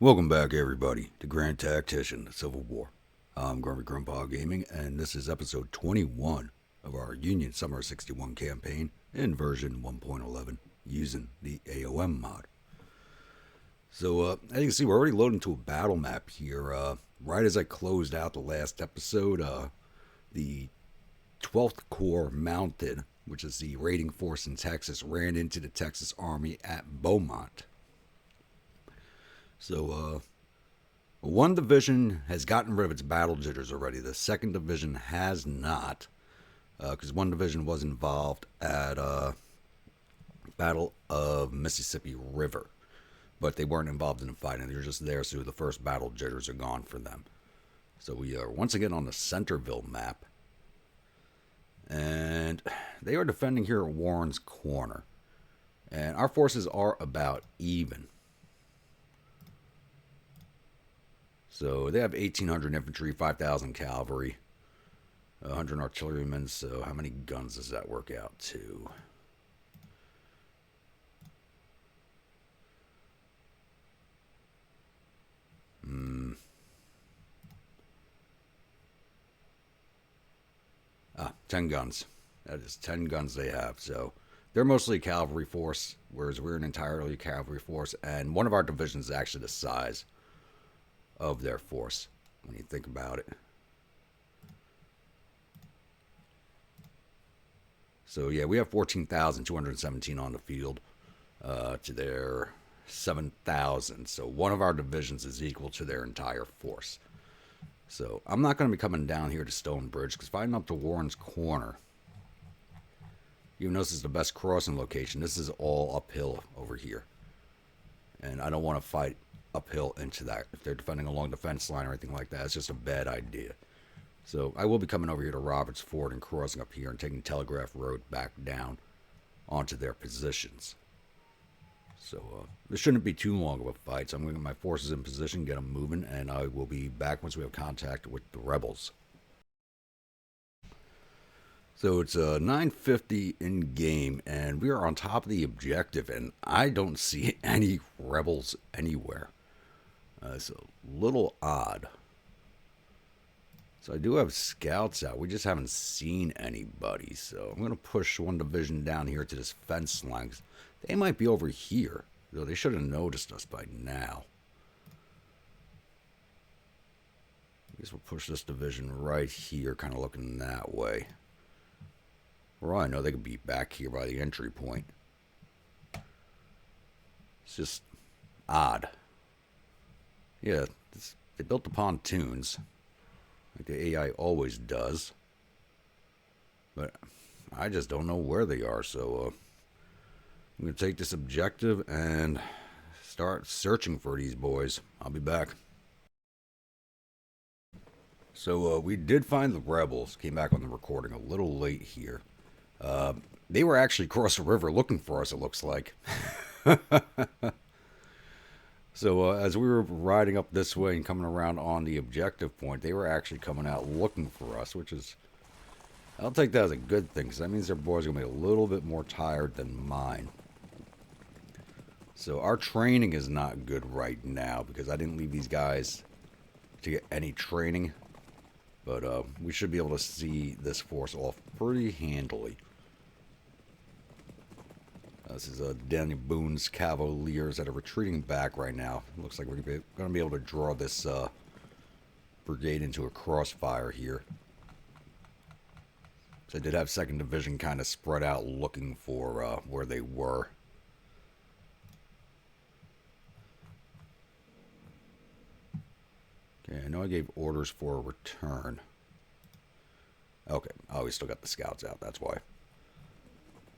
Welcome back, everybody, to Grand Tactician, the Civil War. I'm Grumpy Grandpa Gaming, and this is episode 21 of our Union Summer 61 campaign in version 1.11 using the A.O.M mod. So, as you can see, we're already loading to a battle map here. Right as I closed out the last episode, the 12th Corps Mounted, which is the raiding force in Texas, ran into the Texas Army at Beaumont. So, one division has gotten rid of its battle jitters already. The second division has not, because one division was involved at Battle of Mississippi River, but they weren't involved in the fighting. They were just there, so the first battle jitters are gone for them. So we are once again on the Centerville map, and they are defending here at Warren's Corner, and our forces are about even. So they have 1,800 infantry, 5,000 cavalry, 100 artillerymen. So how many guns does that work out to? Hmm. 10 guns. That is 10 guns they have. So they're mostly a cavalry force, whereas we're an entirely cavalry force. And one of our divisions is actually the size of their force when you think about it. So yeah, we have 14,217 on the field to their 7,000. So one of our divisions is equal to their entire force. So I'm not going to be coming down here to Stonebridge, because fighting up to Warren's Corner, even though this is the best crossing location, this is all uphill over here. And I don't want to fight uphill into that. If they're defending along the fence line or anything like that, it's just a bad idea. So I will be coming over here to Roberts Ford and crossing up here and taking Telegraph Road back down onto their positions. So this shouldn't be too long of a fight. So I'm going to get my forces in position, get them moving, and I will be back once we have contact with the rebels. So it's 9:50 in game, and we are on top of the objective, and I don't see any rebels anywhere. It's a little odd. So I do have scouts out. We just haven't seen anybody. So I'm going to push one division down here to this fence line. They might be over here, though they should have noticed us by now. I guess we'll push this division right here, kind of looking that way. For all I know, they could be back here by the entry point. It's just odd. Yeah, they built the pontoons, like the AI always does. But I just don't know where they are, so I'm going to take this objective and start searching for these boys. I'll be back. So we did find the rebels. Came back on the recording a little late here. They were actually across the river looking for us, it looks like. So as we were riding up this way and coming around on the objective point, they were actually coming out looking for us, which is, I'll take that as a good thing, because that means their boys are going to be a little bit more tired than mine. So our training is not good right now, because I didn't leave these guys to get any training. But we should be able to see this force off pretty handily. This is Daniel Boone's Cavaliers that are retreating back right now. Looks like we're going to be able to draw this brigade into a crossfire here. So I did have 2nd Division kind of spread out looking for where they were. Okay, I know I gave orders for a return. Okay, oh, we still got the scouts out, that's why.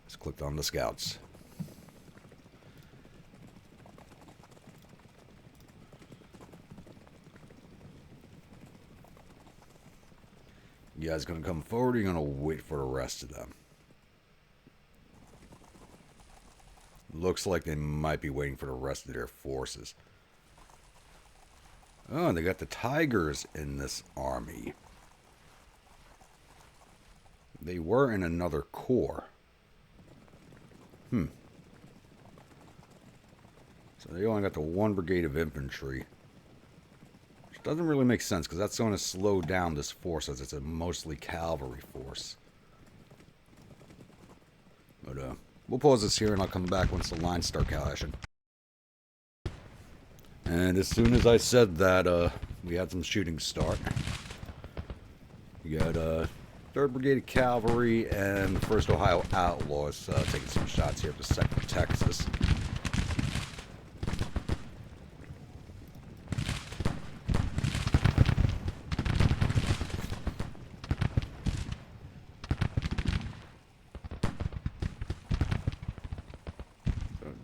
Just clicked on the scouts. You guys gonna come forward, or you gonna wait for the rest of them? Looks like they might be waiting for the rest of their forces. Oh, they got the Tigers in this army. They were in another corps. So they only got the 1 brigade of infantry. Doesn't really make sense, because that's going to slow down this force, as it's a mostly cavalry force. But, we'll pause this here, and I'll come back once the lines start clashing. And as soon as I said that, we had some shooting start. You got, 3rd Brigade Cavalry and the 1st Ohio Outlaws taking some shots here at the 2nd Texas.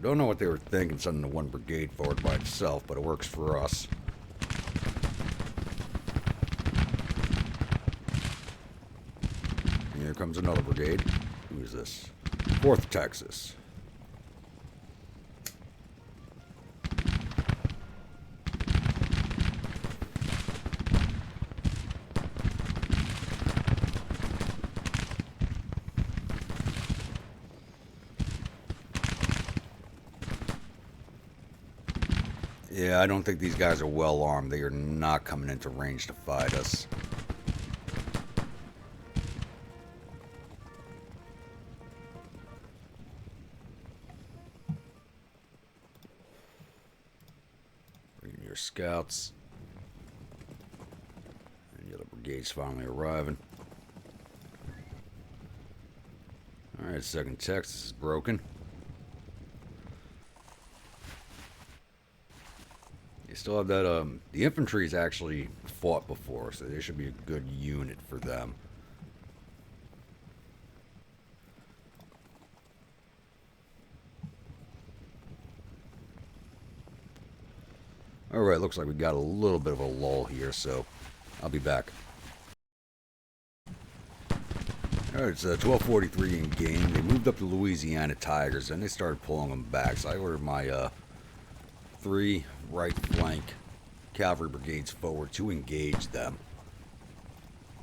Don't know what they were thinking, sending the 1 brigade forward by itself, but it works for us. And here comes another brigade. Who is this? 4th Texas. Yeah, I don't think these guys are well armed. They are not coming into range to fight us. Bringing your scouts. And the other brigade's finally arriving. Alright, 2nd Texas is broken. You still have that, the infantry's actually fought before, so they should be a good unit for them. Alright, looks like we got a little bit of a lull here, so I'll be back. Alright, it's 12:43 in game. They moved up the Louisiana Tigers, and they started pulling them back, so I ordered my, 3 right flank cavalry brigades forward to engage them.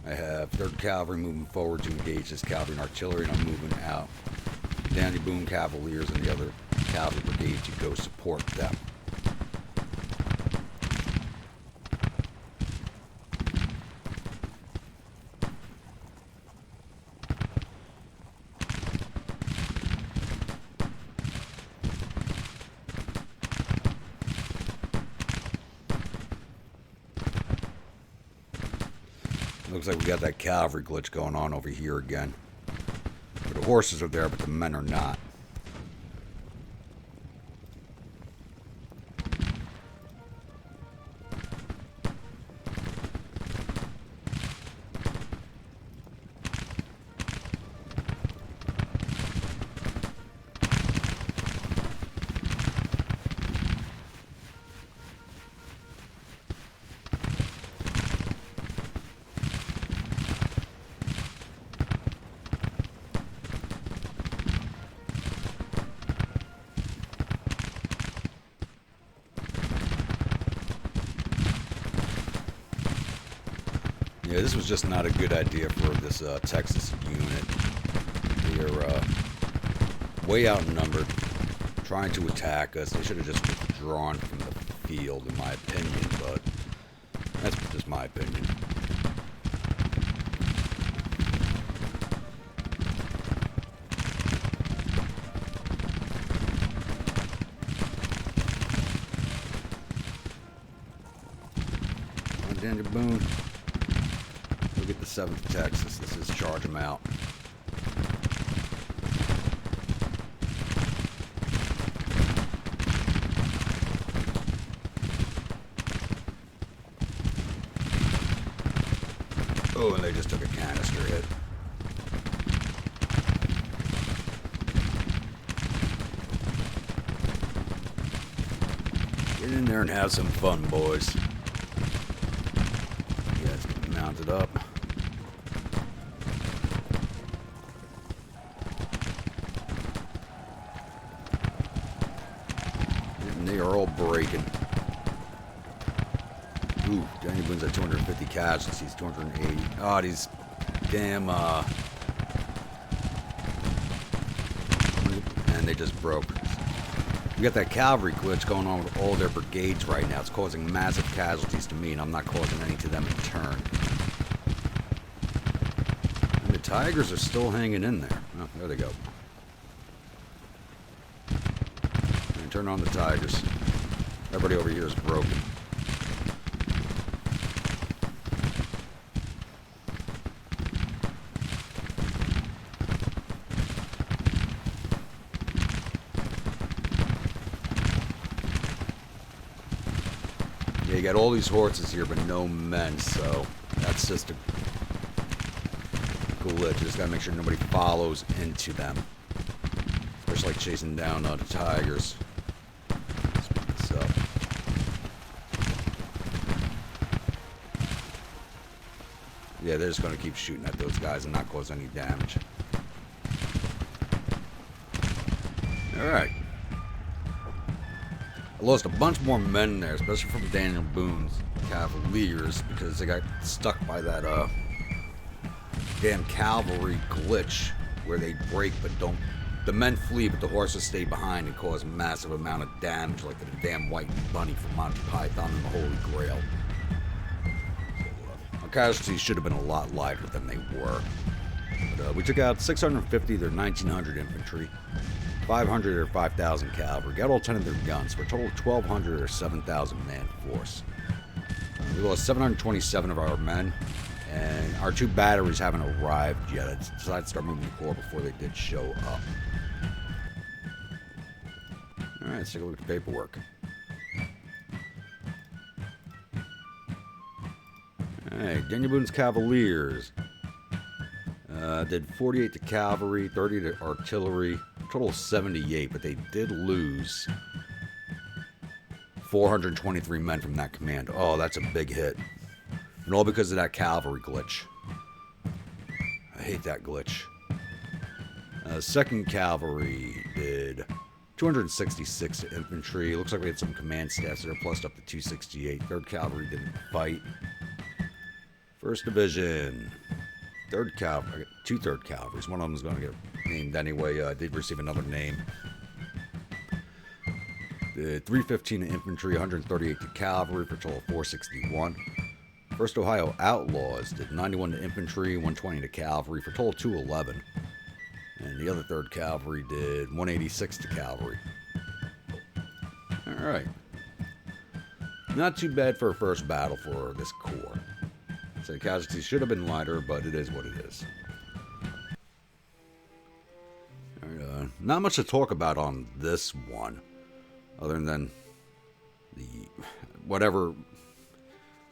I have 3rd Cavalry moving forward to engage this cavalry and artillery, and I'm moving out Dandy Boom Cavaliers and the other cavalry brigade to go support them. Looks like we got that cavalry glitch going on over here again. The horses are there, but the men are not. Yeah, this was just not a good idea for this Texas unit. They're way outnumbered, trying to attack us. They should have just withdrawn from the field, in my opinion, but that's just my opinion. Dandy Boone. Look at the 7th Texas. This is charge them out. Oh, and they just took a canister hit. Get in there and have some fun, boys. You guys get mounted up. And they are all breaking. Ooh, Danny Boone's at 250 casualties, 280. Oh, these damn, and they just broke. We got that cavalry glitch going on with all their brigades right now. It's causing massive casualties to me, and I'm not causing any to them in turn. And the Tigers are still hanging in there. Oh, there they go. And turn on the Tigers. Everybody over here is broken. Yeah, you got all these horses here, but no men, so that's just a glitch. Just gotta make sure nobody follows into them. Especially like chasing down the Tigers. Speed this up. Yeah, they're just gonna keep shooting at those guys and not cause any damage. Alright. I lost a bunch more men there, especially from Daniel Boone's Cavaliers, because they got stuck by that damn cavalry glitch where they break but don't. The men flee, but the horses stay behind and cause a massive amount of damage, like the damn white bunny from Monty Python and the Holy Grail. So, our casualties should have been a lot lighter than they were. But we took out 650 of their 1,900 infantry. 500 or 5,000 cavalry, got all 10 of their guns, for a total of 1,200 or 7,000 man force. We lost 727 of our men, and our 2 batteries haven't arrived yet. I decided to start moving the Corps before they did show up. Alright, let's take a look at the paperwork. Alright, Daniel Boone's Cavaliers. Did 48 to cavalry, 30 to artillery, total of 78, but they did lose 423 men from that command. Oh, that's a big hit. And all because of that cavalry glitch. I hate that glitch. 2nd Cavalry did 266 to infantry. Looks like we had some command staffs that are plussed up to 268. 3rd Cavalry didn't fight. 1st Division. 3rd Cavalry. 2 3rd Cavalries. One of them is going to get named anyway. Did receive another name. 315 to infantry, 138 to cavalry for a total of 461. 1st Ohio Outlaws did 91 to infantry, 120 to cavalry for a total of 211. And the other 3rd Cavalry did 186 to cavalry. Alright. Not too bad for a first battle for this corps. So the casualties should have been lighter, but it is what it is. Not much to talk about on this one, other than whatever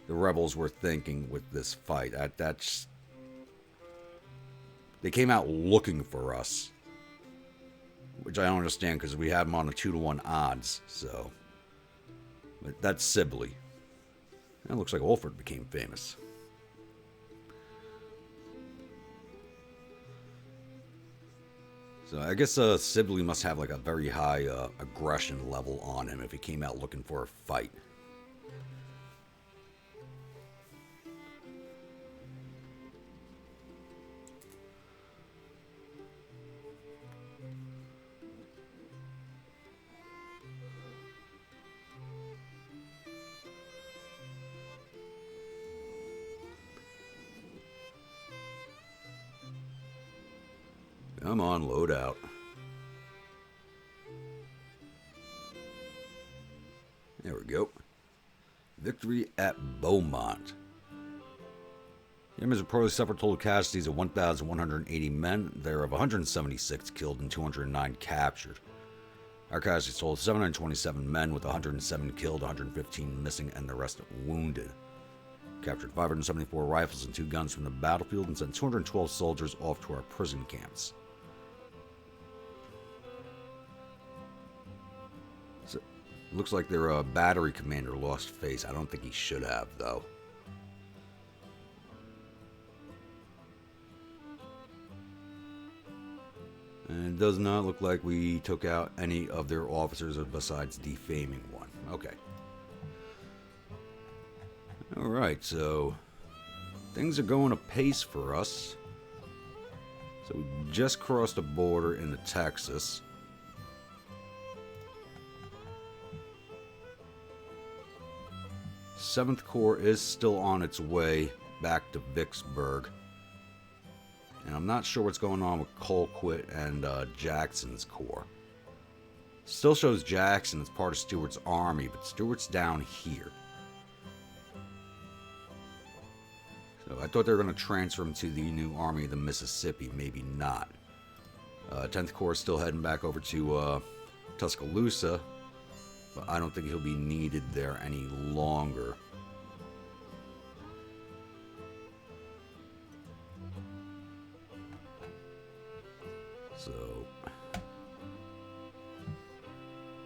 the rebels were thinking with this fight. That's they came out looking for us, which I don't understand because we had them on a 2-to-1 odds. So, but that's Sibley. That looks like Alfred became famous. So I guess Sibley must have like a very high aggression level on him if he came out looking for a fight. Come on, load out. There we go. Victory at Beaumont. The enemies reportedly suffered total casualties of 1,180 men, thereof 176 killed and 209 captured. Our casualties totaled 727 men, with 107 killed, 115 missing, and the rest wounded. Captured 574 rifles and 2 guns from the battlefield and sent 212 soldiers off to our prison camps. So, looks like their battery commander lost face. I don't think he should have, though. And it does not look like we took out any of their officers besides defaming one. Okay. Alright, so things are going apace for us. So we just crossed the border into Texas. 7th Corps is still on its way back to Vicksburg. And I'm not sure what's going on with Colquitt and Jackson's Corps. Still shows Jackson as part of Stewart's army, but Stewart's down here. So I thought they were going to transfer him to the new Army of the Mississippi. Maybe not. 10th Corps is still heading back over to Tuscaloosa, but I don't think he'll be needed there any longer. So,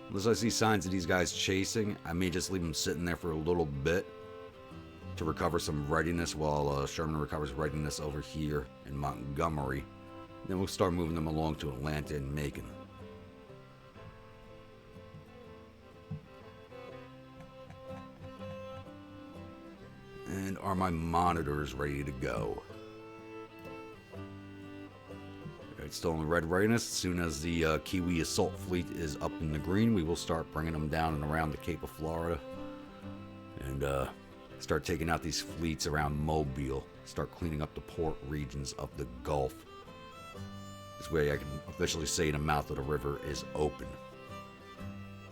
unless I see signs of these guys chasing, I may just leave them sitting there for a little bit to recover some readiness while Sherman recovers readiness over here in Montgomery. Then we'll start moving them along to Atlanta and Macon. And are my monitors ready to go? It's still in red readiness. As soon as the Kiwi assault fleet is up in the green, we will start bringing them down and around the Cape of Florida. And start taking out these fleets around Mobile. Start cleaning up the port regions of the Gulf. This way I can officially say the mouth of the river is open.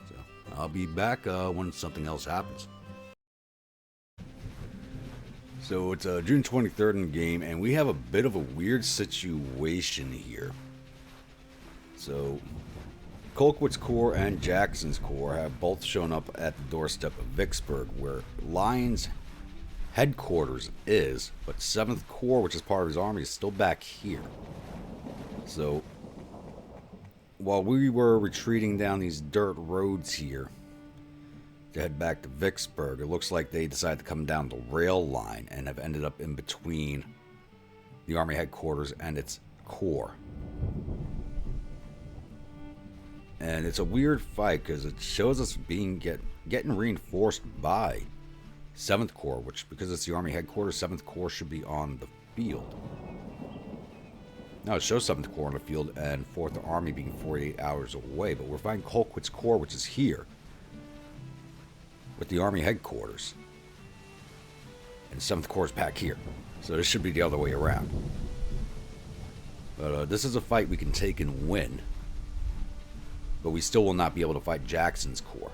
So I'll be back when something else happens. So it's June 23rd in the game, and we have a bit of a weird situation here. So Colquitt's Corps and Jackson's Corps have both shown up at the doorstep of Vicksburg, where Lyon's headquarters is, but 7th Corps, which is part of his army, is still back here. So while we were retreating down these dirt roads here to head back to Vicksburg, it looks like they decided to come down the rail line and have ended up in between the Army headquarters and its corps. And it's a weird fight because it shows us getting reinforced by 7th Corps, which, because it's the Army headquarters, 7th Corps should be on the field. Now it shows 7th Corps on the field and 4th Army being 48 hours away, but we're finding Colquitt's Corps, which is here, with the Army headquarters. And 7th Corps is back here. So this should be the other way around. But this is a fight we can take and win. But we still will not be able to fight Jackson's Corps.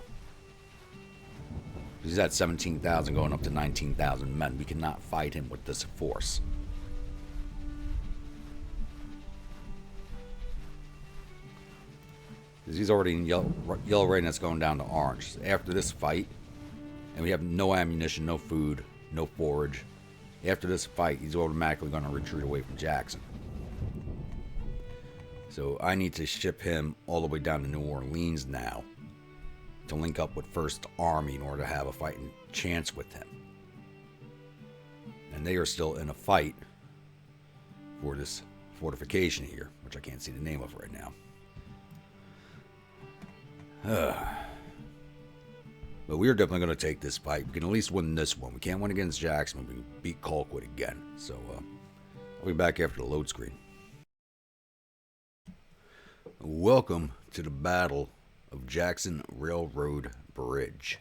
He's at 17,000 going up to 19,000 men. We cannot fight him with this force. Because he's already in yellow readiness going down to orange. After this fight, and we have no ammunition, no food, no forage. After this fight, he's automatically going to retreat away from Jackson. So I need to ship him all the way down to New Orleans now to link up with 1st Army in order to have a fighting chance with him. And they are still in a fight for this fortification here, which I can't see the name of right now. But we are definitely going to take this fight. We can at least win this one. We can't win against Jackson, but we can beat Colquitt again. So I'll be back after the load screen. Welcome to the Battle of Jackson Railroad Bridge.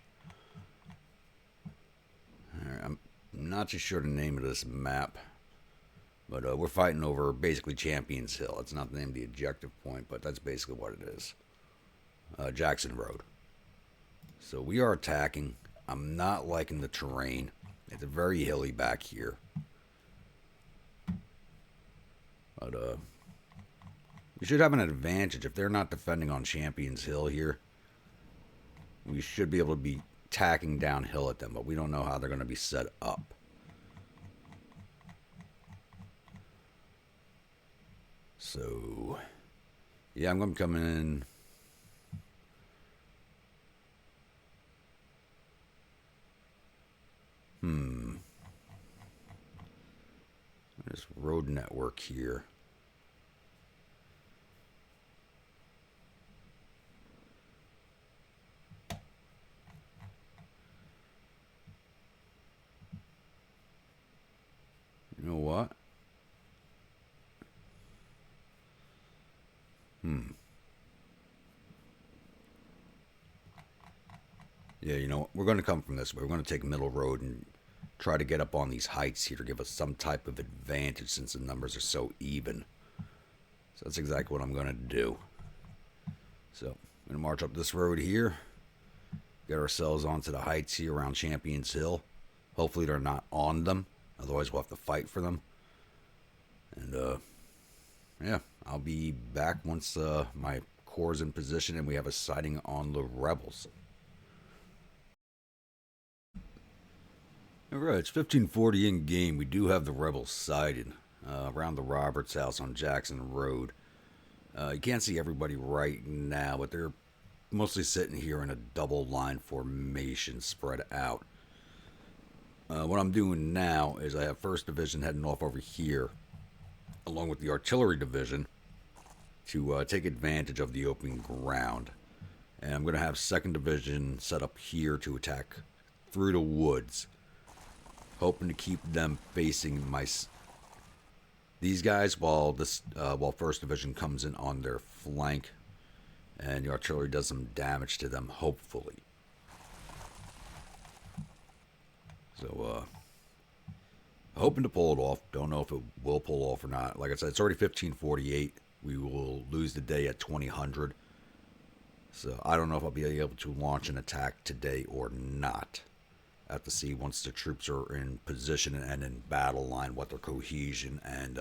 I'm not too sure the name of this map, but we're fighting over basically Champions Hill. It's not the name of the objective point, but that's basically what it is. Jackson Road. So we are attacking. I'm not liking the terrain. It's very hilly back here. But we should have an advantage if they're not defending on Champions Hill here. We should be able to be tacking downhill at them, but we don't know how they're going to be set up. So yeah, I'm going to come in. This road network here. You know what? Yeah, you know, we're going to come from this way. We're going to take Middle Road and try to get up on these heights here to give us some type of advantage since the numbers are so even. So that's exactly what I'm going to do. So I'm going to march up this road here. Get ourselves onto the heights here around Champions Hill. Hopefully they're not on them. Otherwise we'll have to fight for them. And, yeah, I'll be back once my corps is in position and we have a sighting on the rebels. Alright, it's 1540 in game. We do have the rebels sighted around the Roberts house on Jackson Road. You can't see everybody right now, but they're mostly sitting here in a double line formation spread out. What I'm doing now is I have 1st Division heading off over here, along with the Artillery Division, to take advantage of the open ground. And I'm going to have 2nd Division set up here to attack through the woods, hoping to keep them facing these guys while 1st Division comes in on their flank, and the artillery does some damage to them, hopefully. So, hoping to pull it off. Don't know if it will pull off or not. Like I said, it's already 1548. We will lose the day at 2000. So I don't know if I'll be able to launch an attack today or not. I have to see once the troops are in position and in battle line what their cohesion and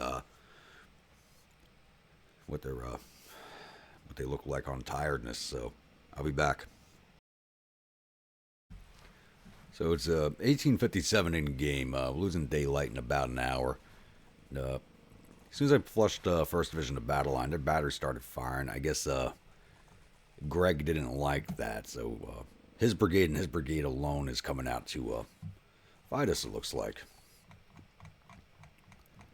what they look like on tiredness. So I'll be back. So it's 1857 in game. Losing daylight in about an hour. As soon as I flushed 1st Division to battle line, their battery started firing. I guess Greg didn't like that, so his brigade and his brigade alone is coming out to fight us, it looks like.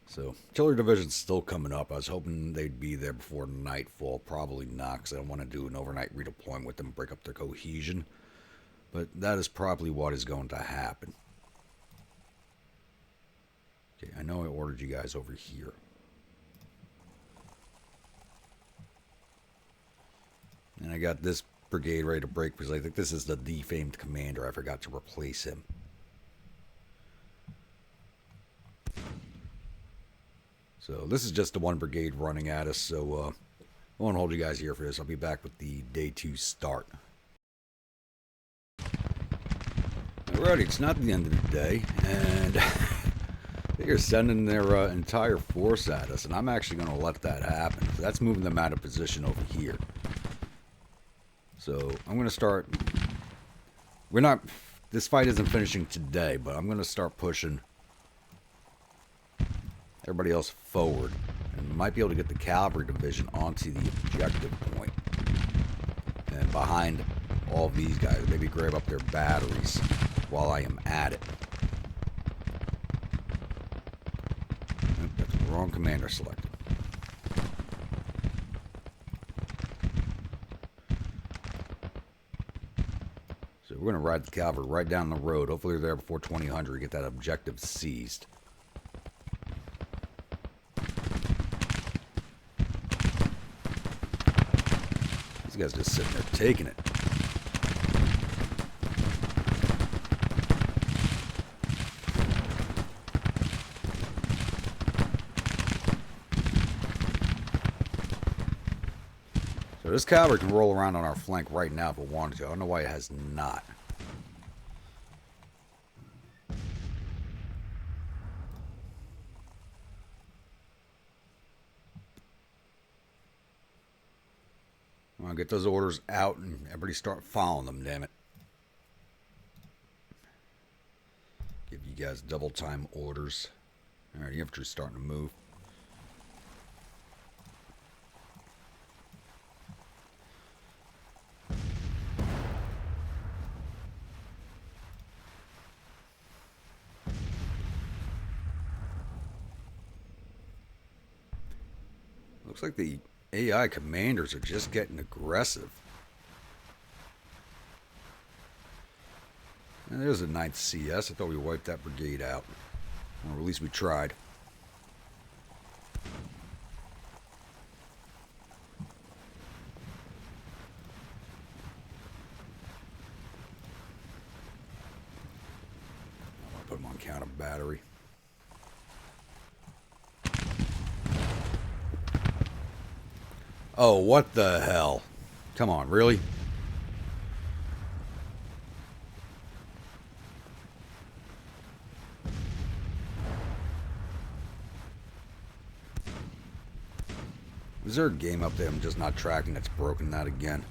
So, Artillery Division's still coming up. I was hoping they'd be there before nightfall. Probably not, because I don't want to do an overnight redeployment with them, break up their cohesion. But that is probably what is going to happen. Okay, I know I ordered you guys over here. And I got this brigade ready to break because I think this is the defamed commander. I forgot to replace him. So this is just the one brigade running at us, so I won't hold you guys here for this. I'll be back with the day 2 start. Alrighty, it's not the end of the day, and they're sending their entire force at us, and I'm actually going to let that happen. So that's moving them out of position over here. So I'm going to start... This fight isn't finishing today, but I'm going to start pushing everybody else forward. And might be able to get the cavalry division onto the objective point. And behind all these guys, maybe grab up their batteries while I am at it. Oop, that's the wrong commander selected. So we're going to ride the cavalry right down the road. Hopefully they're there before 2000. Get that objective seized. These guys just sitting there taking it. So this cavalry can roll around on our flank right now if it wanted to. I don't know why it has not. I'm going to get those orders out and everybody start following them, damn it. Give you guys double time orders. Alright, the infantry's starting to move. Looks like the AI commanders are just getting aggressive. And there's a 9th CS. I thought we wiped that brigade out. Or at least we tried. count a battery. Oh, what the hell? Come on, really? Is there a game up there I'm just not tracking that's broken that again?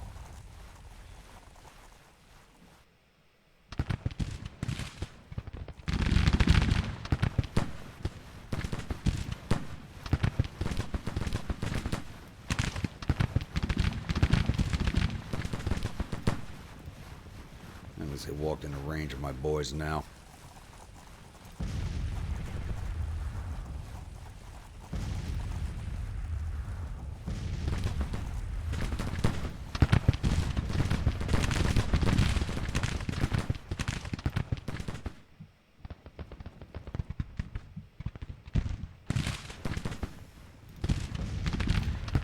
They walked into range of my boys now.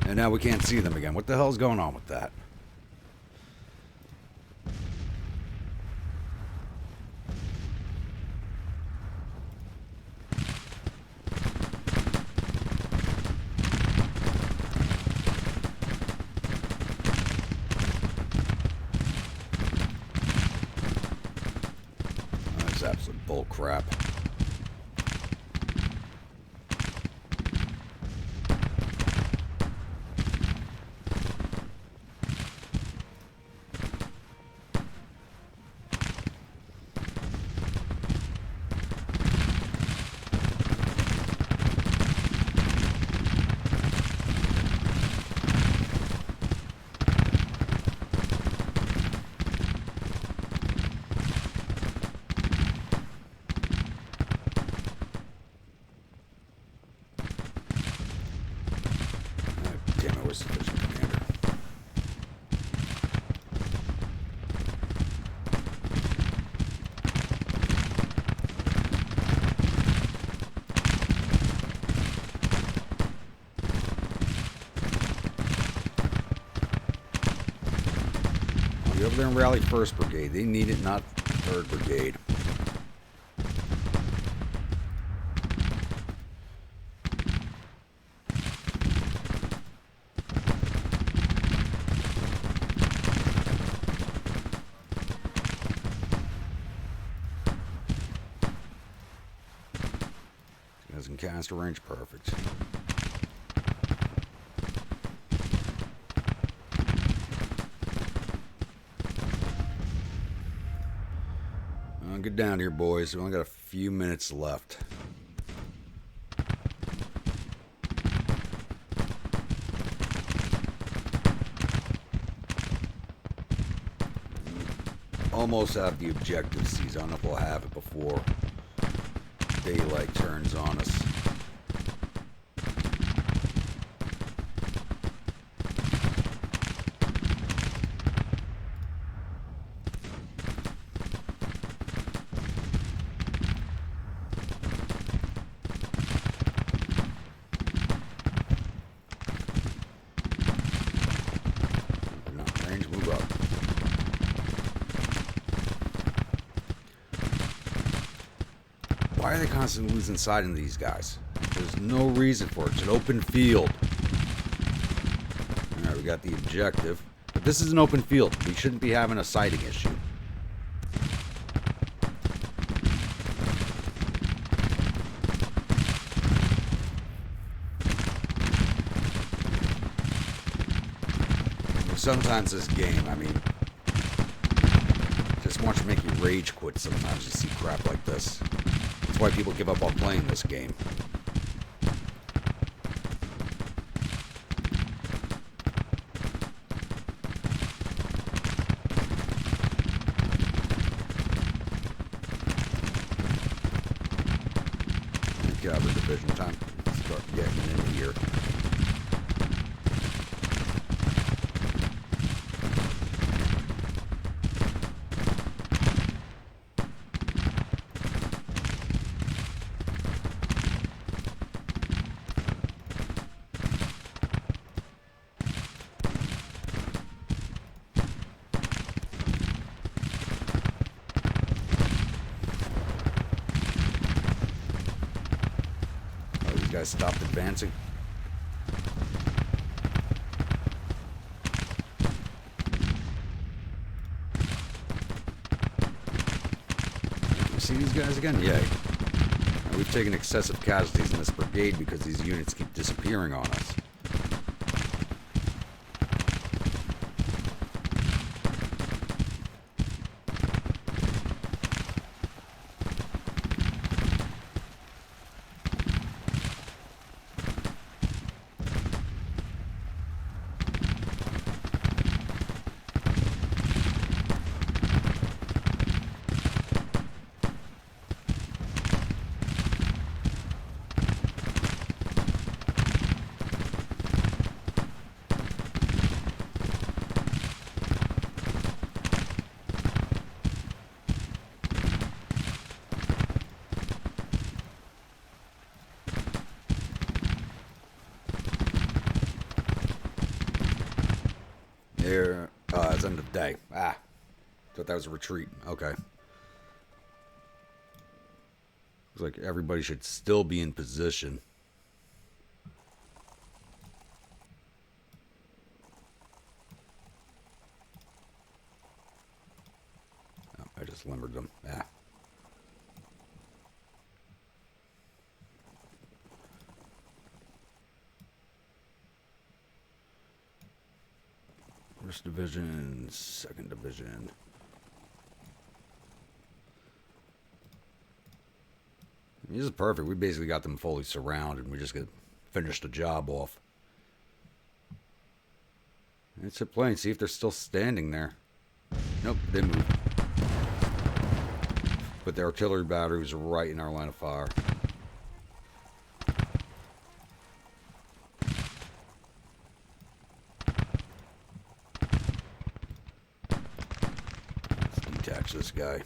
And now we can't see them again. What the hell's going on with that? That's absolute bull crap. Over there and rally 1st Brigade. They need it, not 3rd Brigade. Guys in canister range, perfect. Get down here, boys. We only got a few minutes left. Almost have the objective seized. I don't know if we'll have it before daylight turns on us. Why are they constantly losing sight in these guys? There's no reason for it. It's an open field. Alright, we got the objective. But this is an open field. We shouldn't be having a sighting issue. Sometimes this game, I mean, just wants to make you rage quit sometimes you see crap like this. That's why people give up on playing this game. Get out of the division time. Start getting in here. guys stopped advancing. You see these guys again? Yay. Now, we've taken excessive casualties in this brigade because these units keep disappearing on us. Here, it's end of day. Ah, thought that was a retreat. Okay. Looks like everybody should still be in position. Oh, I just limbered them. Ah. First Division, Second Division. This is perfect. We basically got them fully surrounded. We just got to finish the job off. Let's hit play and see if they're still standing there. Nope, they moved. But the artillery battery was right in our line of fire. Detach this guy.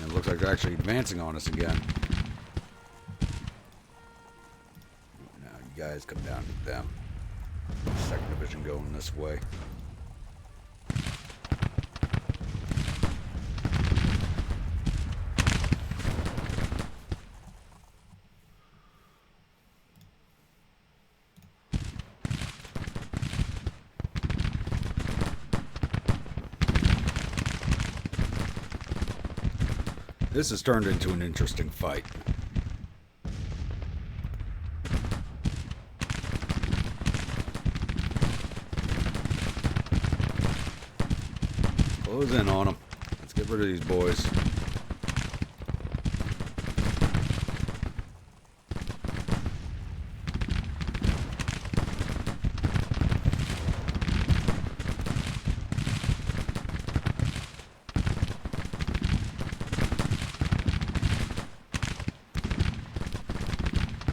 And it looks like they're actually advancing on us again. Now you guys come down to them. Second Division going this way. This has turned into an interesting fight. Close in on them. Let's get rid of these boys.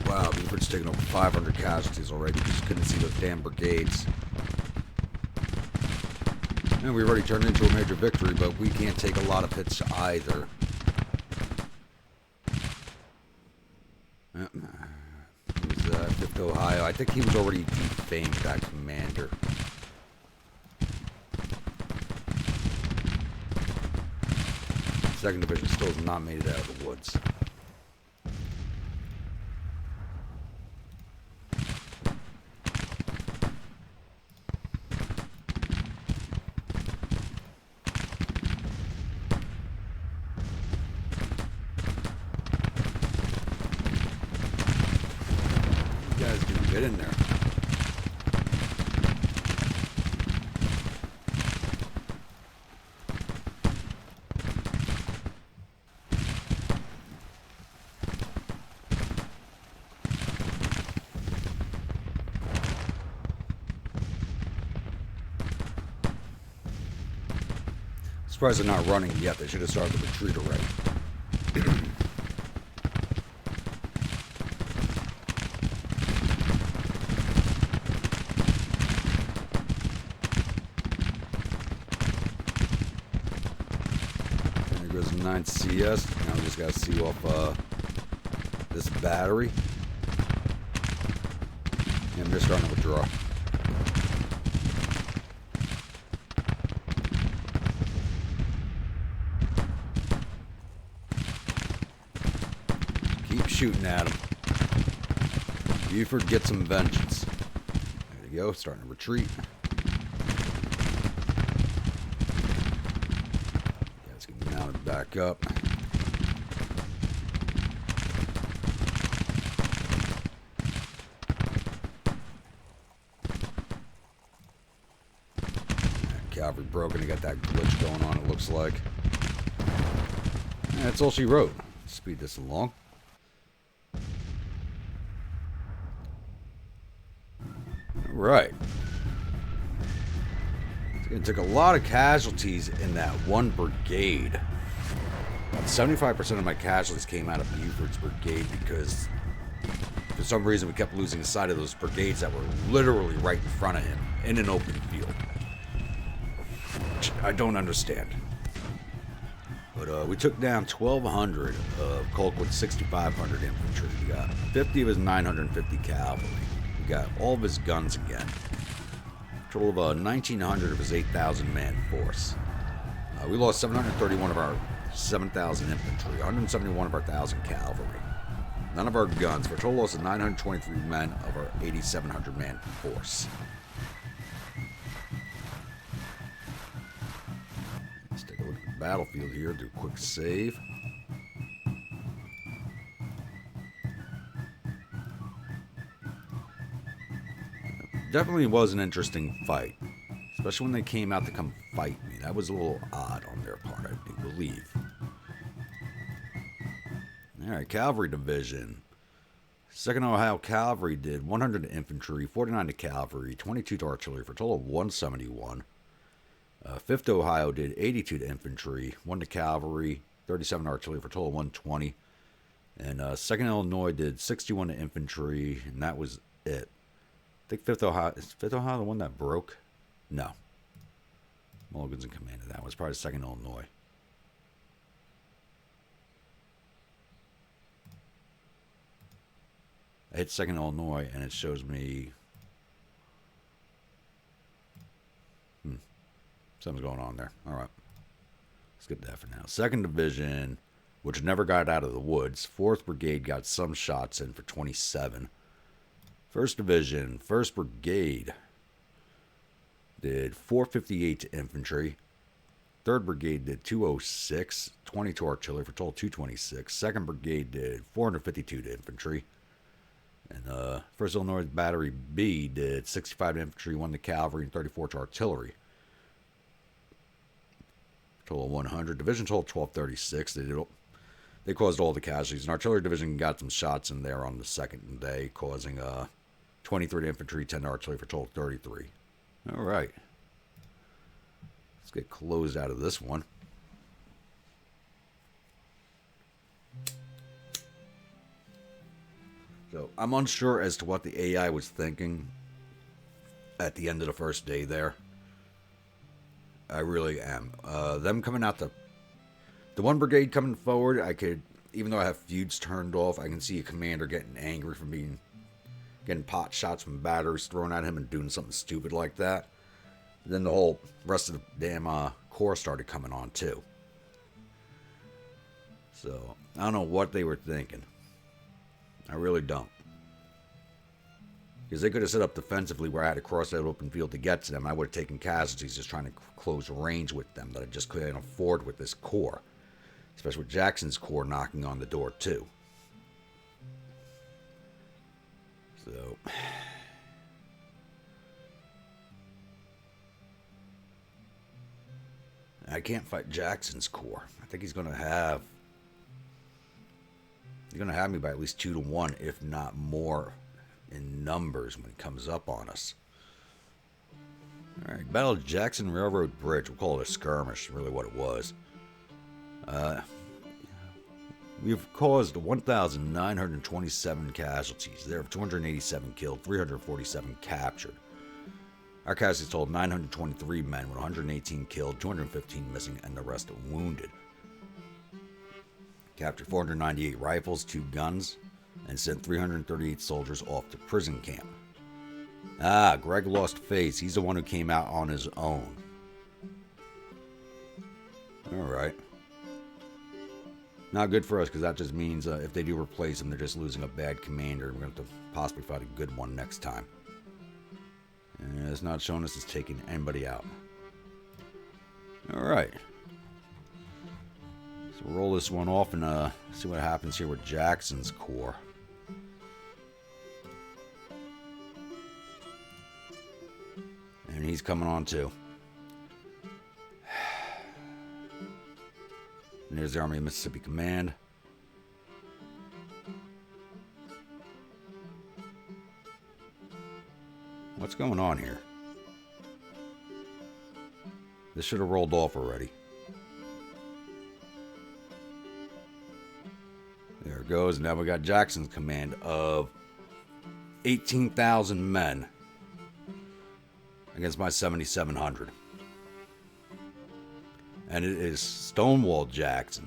Wow, Beaufort's taken over 500 casualties already. We just couldn't see those damn brigades. And we already turned into a major victory, but we can't take a lot of hits either. It was 5th Ohio. I think he was already defamed, that commander. Second Division still has not made it out of the woods. You guys can get in there. Surprised they're not running yet. They should have started the retreat already. There goes 9 CS. Now we just got to see off this battery. And they're starting to withdraw. Keep shooting at them. Buford gets some vengeance. There you go, starting to retreat. Guys get mounted back up. Cavalry broken. They got that glitch going on, it looks like. And that's all she wrote. Speed this along. Alright. It took a lot of casualties in that one brigade. About 75% of my casualties came out of Buford's brigade because for some reason we kept losing sight of those brigades that were literally right in front of him in an open field. I don't understand. But we took down 1,200 of Colquitt's 6,500 infantry. We got 50 of his 950 cavalry. We got all of his guns again. A total of 1,900 of his 8,000 man force. We lost 731 of our 7,000 infantry, 171 of our 1,000 cavalry. None of our guns, for a total loss of 923 men of our 8,700 man force. Battlefield here, do a quick save. Definitely was an interesting fight, especially when they came out to come fight me. That was a little odd on their part, I do believe. Alright, Cavalry Division. 2nd Ohio Cavalry did 100 to infantry, 49 to cavalry, 22 to artillery for a total of 171. 5th Ohio did 82 to infantry, 1 to cavalry, 37 to artillery for a total of 120. And 2nd Illinois did 61 to infantry, and that was it. I think 5th Ohio, is 5th Ohio the one that broke? No. Mulligan's in command of that one. It was probably 2nd Illinois. I hit 2nd Illinois, and it shows me... Something's going on there. All right. Let's get that for now. 2nd Division, which never got out of the woods. 4th Brigade got some shots in for 27. 1st Division, 1st Brigade did 458 to infantry. 3rd Brigade did 206, 22 artillery for a total of 226. 2nd Brigade did 452 to infantry. And 1st Illinois Battery B did 65 to infantry, 1 to cavalry, and 34 to artillery. Total of 100. Division total 1236. They caused all the casualties. An artillery division got some shots in there on the second day, causing 23 to infantry, 10 to artillery for a total of 33. All right. Let's get closed out of this one. So I'm unsure as to what the AI was thinking at the end of the first day there. I really am. Them coming out the one brigade coming forward, I could, even though I have feuds turned off, I can see a commander getting angry from getting pot shots from batteries thrown at him and doing something stupid like that. Then the whole rest of the damn corps started coming on too. So I don't know what they were thinking. I really don't. Because they could have set up defensively where I had to cross that open field to get to them. I would have taken casualties just trying to close range with them that I just couldn't afford with this corps. Especially with Jackson's corps knocking on the door too. So... I can't fight Jackson's corps. I think he's going to have... He's going to have me by at least 2 to 1, if not more, in numbers when it comes up on us. Alright, Battle of Jackson Railroad Bridge. We'll call it a skirmish, really what it was. We've caused 1,927 casualties. There are 287 killed, 347 captured. Our casualties totaled 923 men, with 118 killed, 215 missing, and the rest wounded. Captured 498 rifles, 2 guns, and sent 338 soldiers off to prison camp. Ah, Greg lost face. He's the one who came out on his own. Alright. Not good for us, because that just means if they do replace him, they're just losing a bad commander. We're going to have to possibly fight a good one next time. And it's not showing us it's taking anybody out. Alright. So we'll roll this one off and see what happens here with Jackson's Corps. And he's coming on too. And there's the Army of Mississippi Command. What's going on here? This should have rolled off already. There it goes. Now we got Jackson's command of 18,000 men against my 7,700. And it is Stonewall Jackson.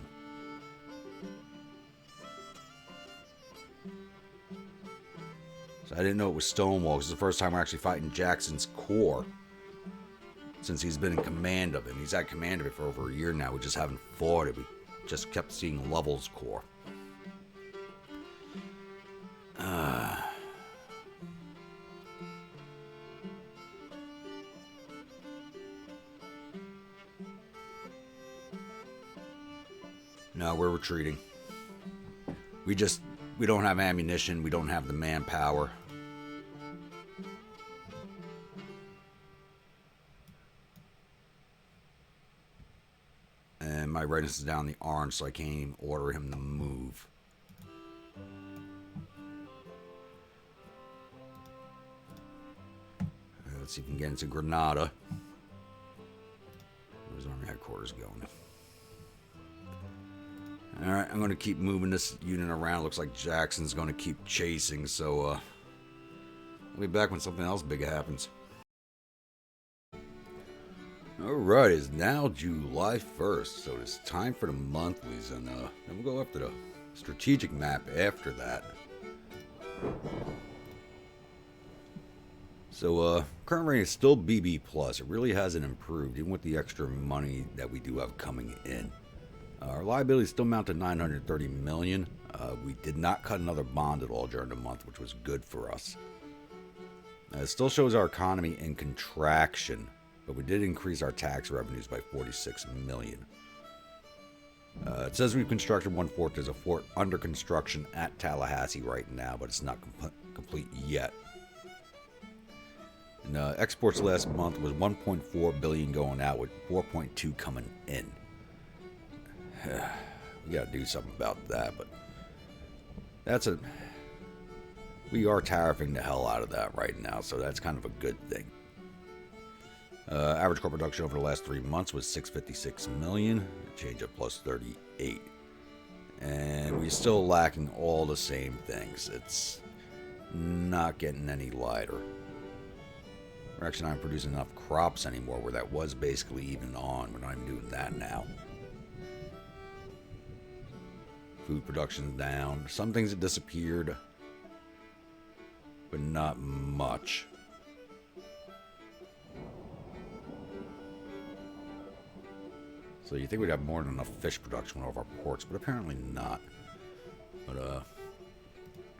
So I didn't know it was Stonewall. This is the first time we're actually fighting Jackson's Corps since he's been in command of it. He's had command of it for over a year now. We just haven't fought it. We just kept seeing Lovell's Corps. No, we're retreating. We don't have ammunition. We don't have the manpower. And my readiness is down the orange, so I can't even order him to move. Let's see if we can get into Grenada. Where's Army Headquarters going? Alright, I'm going to keep moving this unit around. Looks like Jackson's going to keep chasing, so I'll be back when something else big happens. Alright, it's now July 1st, so it's time for the monthlies, and then we'll go after the strategic map after that. So, current rating is still BB+. It really hasn't improved, even with the extra money that we do have coming in. Our liability still amount to $930 million. We did not cut another bond at all during the month, which was good for us. It still shows our economy in contraction, but we did increase our tax revenues by $46 million. It says we've constructed one fort. There's a fort under construction at Tallahassee right now, but it's not complete yet. And exports last month was $1.4 billion going out, with $4.2 coming in. We gotta do something about that, but we are tariffing the hell out of that right now, so that's kind of a good thing. Average core production over the last 3 months was $656 million, a change of plus 38, and we're still lacking all the same things. It's not getting any lighter. We're actually not producing enough crops anymore, where that was basically even on. We're not even doing that now. Food production's down. Some things have disappeared, but not much. So you think we'd have more than enough fish production with all of our ports, but apparently not. But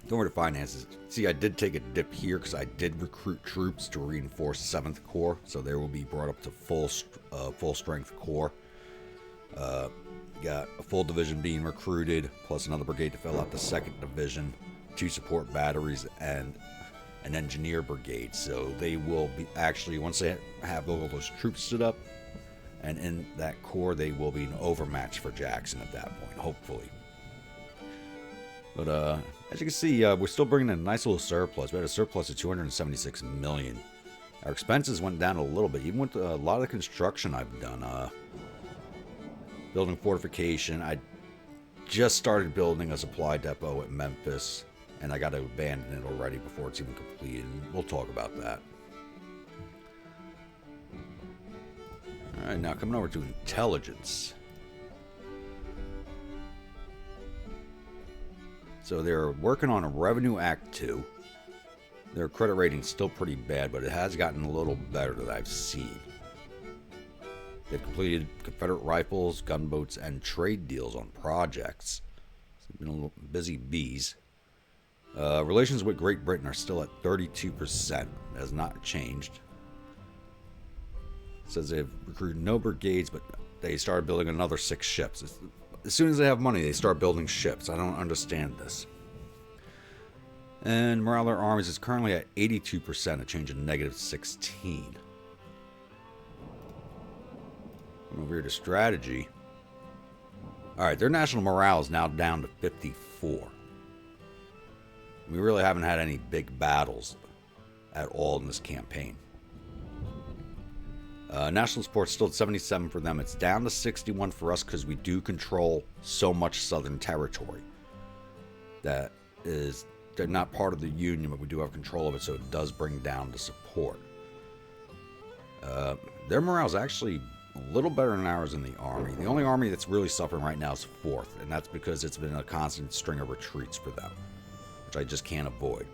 going over to finances. See, I did take a dip here because I did recruit troops to reinforce 7th Corps, so they will be brought up to full strength Corps. Got a full division being recruited, plus another brigade to fill out the 2nd Division, 2 support batteries, and an engineer brigade. So they will be actually, once they have all those troops stood up and in that corps, they will be an overmatch for Jackson at that point, hopefully. But as you can see, we're still bringing in a nice little surplus. We had a surplus of $276 million. Our expenses went down a little bit, even with a lot of the construction I've done. Building fortification. I just started building a supply depot at Memphis, and I got to abandon it already before it's even completed. We'll talk about that. Alright, now coming over to intelligence. So they're working on a Revenue Act 2. Their credit rating's still pretty bad, but it has gotten a little better that I've seen. They've completed Confederate rifles, gunboats, and trade deals on projects. It's been a little busy bees. Relations with Great Britain are still at 32%. It has not changed. It says they've recruited no brigades, but they started building another 6 ships. As soon as they have money, they start building ships. I don't understand this. And morale of their armies is currently at 82%, a change of -16. Over here to strategy. Alright, their national morale is now down to 54. We really haven't had any big battles at all in this campaign. National support still at 77 for them. It's down to 61 for us because we do control so much southern territory. That is, they're not part of the Union, but we do have control of it, so it does bring down the support. Their morale is actually a little better than ours in the army. The only army that's really suffering right now is 4th, and that's because it's been a constant string of retreats for them, which I just can't avoid.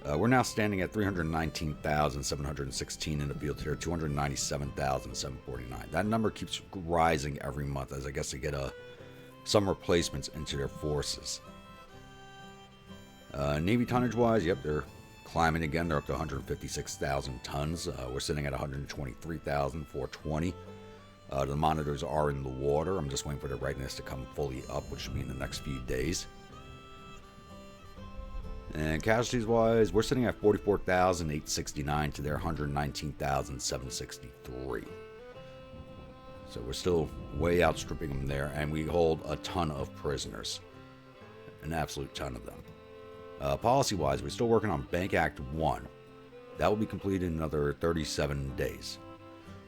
We're now standing at 319,716 in the field here, 297,749. That number keeps rising every month as I guess they get some replacements into their forces. Navy tonnage-wise, yep, they're climbing again. They're up to 156,000 tons. We're sitting at 123,420. The monitors are in the water. I'm just waiting for the readiness to come fully up, which should be in the next few days. And casualties-wise, we're sitting at 44,869 to their 119,763. So we're still way outstripping them there, and we hold a ton of prisoners. An absolute ton of them. Policy-wise, we're still working on Bank Act 1. That will be completed in another 37 days.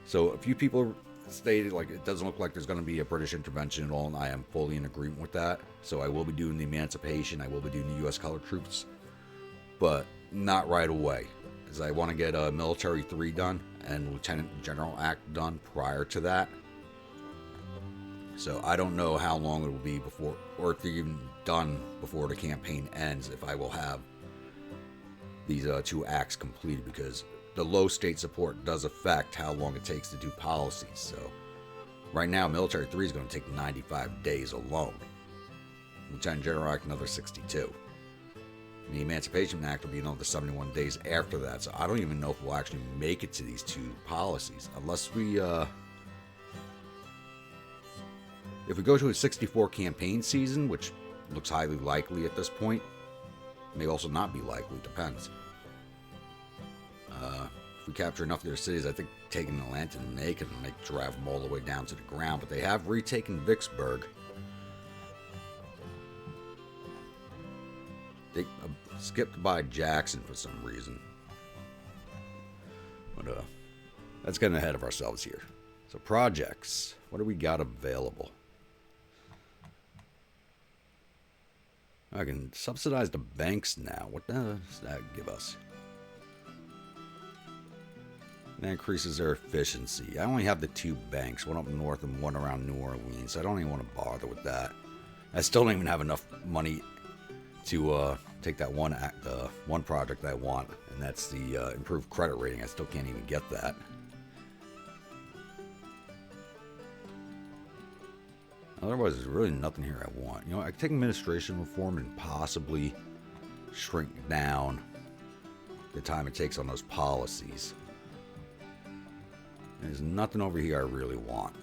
So a few people stated like it doesn't look like there's going to be a British intervention at all, and I am fully in agreement with that. So I will be doing the emancipation. I will be doing the U.S. colored troops, but not right away, because I want to get a Military 3 done and Lieutenant General Act done prior to that. So I don't know how long it will be before, or if they're even done before the campaign ends, if I will have these 2 acts completed, because the low state support does affect how long it takes to do policies. So right now, Military 3 is going to take 95 days alone. Lieutenant General Act, another 62. And the Emancipation Act will be another 71 days after that. So I don't even know if we'll actually make it to these 2 policies, unless we if we go to a 64 campaign season, which looks highly likely at this point. May also not be likely, depends. If we capture enough of their cities, I think taking Atlanta and they can drive them all the way down to the ground. But they have retaken Vicksburg. They skipped by Jackson for some reason. But that's getting ahead of ourselves here. So projects, what do we got available? I can subsidize the banks now. What does that give us? That increases their efficiency. I only have the 2 banks, one up north and one around New Orleans. So I don't even want to bother with that. I still don't even have enough money to take that one project I want, and that's the improved credit rating. I still can't even get that. Otherwise, there's really nothing here I want. You know, I could take administration reform and possibly shrink down the time it takes on those policies. There's nothing over here I really want.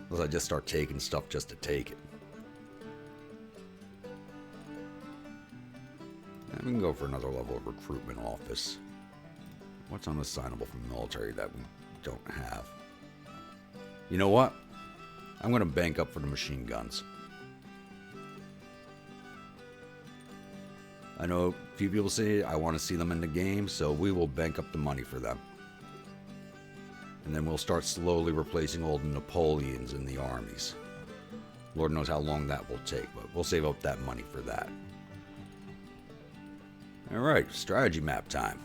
Unless I just start taking stuff just to take it. And we can go for another level of recruitment office. What's unassignable from military that we don't have? You know what? I'm going to bank up for the machine guns. I know a few people say I want to see them in the game, so we will bank up the money for them. And then we'll start slowly replacing old Napoleons in the armies. Lord knows how long that will take, but we'll save up that money for that. Alright, strategy map time.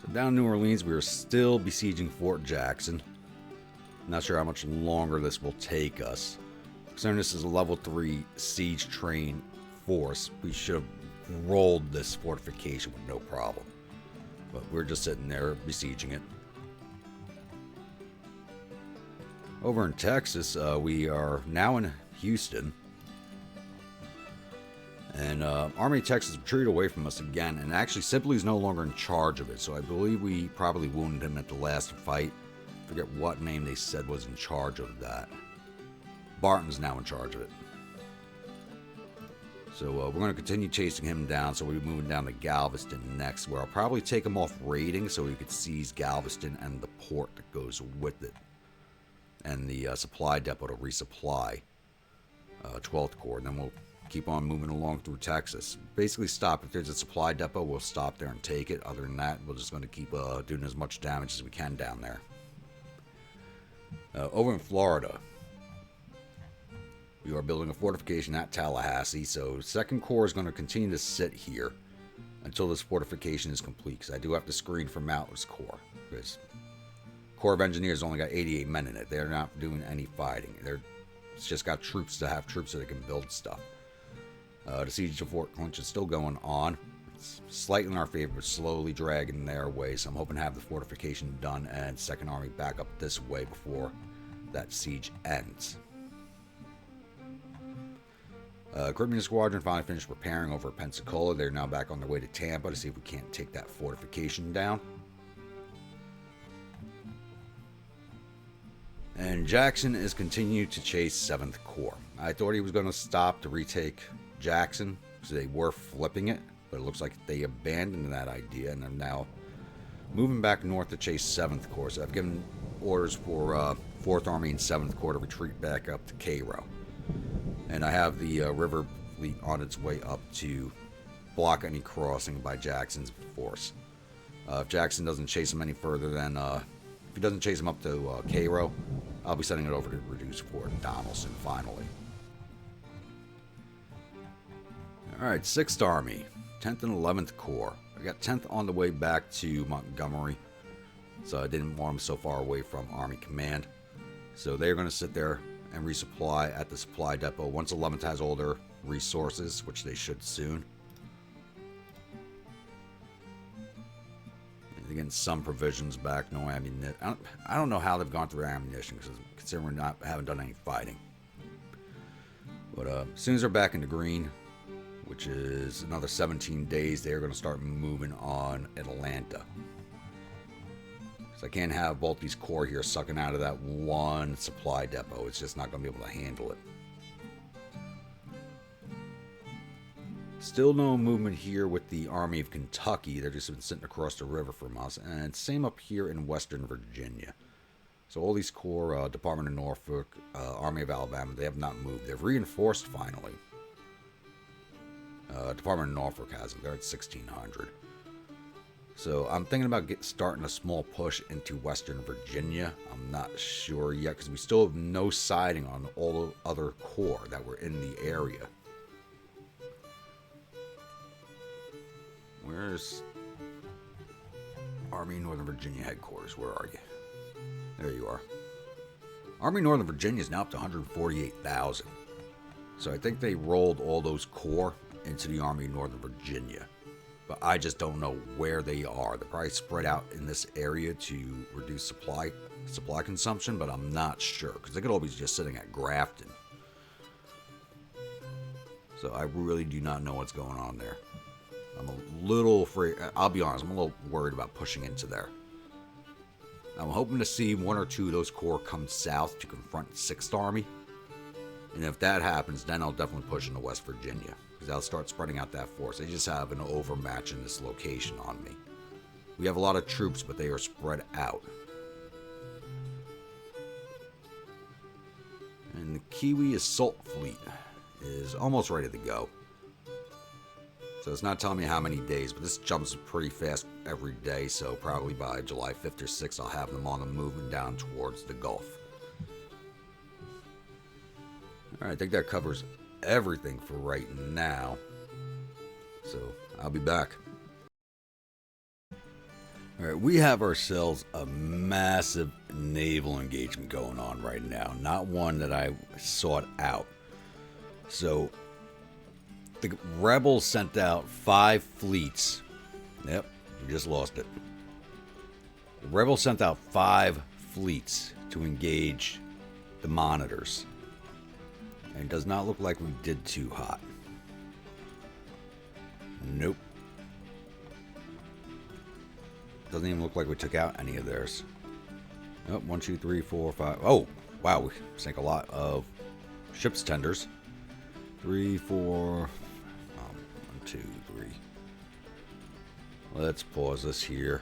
So down in New Orleans, we are still besieging Fort Jackson. Not sure how much longer this will take us. Considering this is a level 3 siege train force, we should have rolled this fortification with no problem. But we're just sitting there besieging it. Over in Texas, we are now in Houston. And Army of Texas retreated away from us again, and actually Sibley's no longer in charge of it, so I believe we probably wounded him at the last fight. I forget what name they said was in charge of that. Barton's now in charge of it. So we're going to continue chasing him down, so we're moving down to Galveston next, where I'll probably take him off raiding so we could seize Galveston and the port that goes with it. And the supply depot to resupply 12th Corps, and then we'll keep on moving along through Texas. Basically stop. If there's a supply depot, we'll stop there and take it. Other than that, we're just going to keep doing as much damage as we can down there. Over in Florida, we are building a fortification at Tallahassee, so 2nd Corps is going to continue to sit here until this fortification is complete, because I do have to screen for Mountain's Corps, because Corps of Engineers only got 88 men in it. They're not doing any fighting. It's just got troops to have troops so they can build stuff. The siege of Fort Clinch is still going on. It's slightly in our favor, but slowly dragging their way. So I'm hoping to have the fortification done and 2nd Army back up this way before that siege ends. Caribbean Squadron finally finished preparing over at Pensacola. They're now back on their way to Tampa to see if we can't take that fortification down. And Jackson is continuing to chase 7th Corps. I thought he was going to stop to retake Jackson, because they were flipping it, but it looks like they abandoned that idea and are now moving back north to chase 7th Corps. So I've given orders for 4th Army and 7th Corps to retreat back up to Cairo. And I have the river fleet on its way up to block any crossing by Jackson's force. If Jackson doesn't chase him any further than, if he doesn't chase him up to Cairo, I'll be sending it over to reduce Fort Donelson finally. Alright, 6th Army, 10th and 11th Corps. I got 10th on the way back to Montgomery, so I didn't want them so far away from Army Command. So they're going to sit there and resupply at the supply depot once 11th has all their resources, which they should soon. They're getting some provisions back, no ammunition. I don't know how they've gone through ammunition, considering we haven't done any fighting. But as soon as they're back in the green, which is another 17 days, they're going to start moving on Atlanta. So I can't have both these corps here sucking out of that one supply depot. It's just not going to be able to handle it. Still no movement here with the Army of Kentucky. They're just been sitting across the river from us. And same up here in Western Virginia. So all these corps, Department of Norfolk, Army of Alabama, they have not moved. They've reinforced finally. Department of Norfolk hasn't. They're at 1,600. So I'm thinking about starting a small push into Western Virginia. I'm not sure yet because we still have no siding on all the other corps that were in the area. Where's Army Northern Virginia headquarters? Where are you? There you are. Army Northern Virginia is now up to 148,000. So I think they rolled all those corps into the Army of Northern Virginia. But I just don't know where they are. They're probably spread out in this area to reduce supply consumption, but I'm not sure because they could all be just sitting at Grafton. So I really do not know what's going on there. I'm a little afraid. I'll be honest, I'm a little worried about pushing into there. I'm hoping to see one or two of those corps come south to confront 6th Army. And if that happens, then I'll definitely push into West Virginia. Because I'll start spreading out that force. They just have an overmatch in this location on me. We have a lot of troops, but they are spread out. And the Kiwi Assault Fleet is almost ready to go. So it's not telling me how many days, but this jumps pretty fast every day. So probably by July 5th or 6th, I'll have them on the move and down towards the Gulf. Alright, I think that covers everything for right now. So I'll be back. Alright, we have ourselves a massive naval engagement going on right now. Not one that I sought out. So, the Rebels sent out 5 fleets. Yep, we just lost it. The Rebels sent out 5 fleets to engage the monitors. And it does not look like we did too hot. Nope. Doesn't even look like we took out any of theirs. Oh, 1, 2, 3, 4, 5. Oh, wow, we sank a lot of ships tenders. 3, 4. 1, 2, 3. Let's pause this here.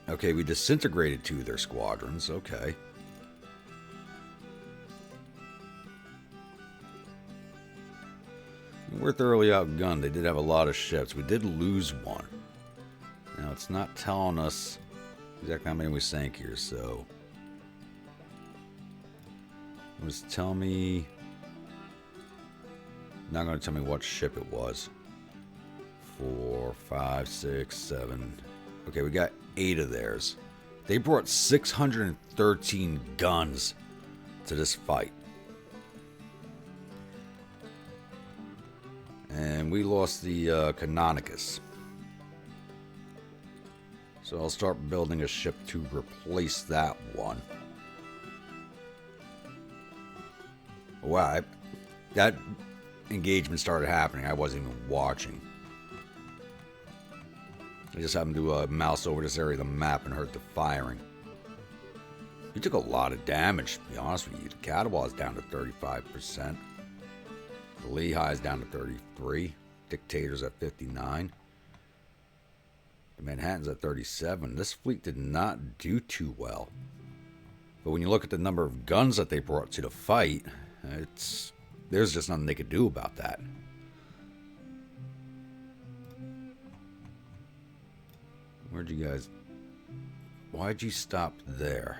Okay, we disintegrated 2 of their squadrons. Okay. We're thoroughly outgunned. They did have a lot of ships. We did lose 1. Now, it's not telling us exactly how many we sank here, so... It was telling me... Not going to tell me what ship it was. 4, 5, 6, 7... Okay, we got 8 of theirs. They brought 613 guns to this fight. And we lost the Canonicus. So I'll start building a ship to replace that one. Wow, that engagement started happening. I wasn't even watching. I just happened to mouse over this area of the map and heard the firing. We took a lot of damage, to be honest with you. The Catawba is down to 35%. The Lehigh is down to 33. Dictator's at 59. The Manhattan's at 37. This fleet did not do too well. But when you look at the number of guns that they brought to the fight, there's just nothing they could do about that. Where'd you guys... Why'd you stop there?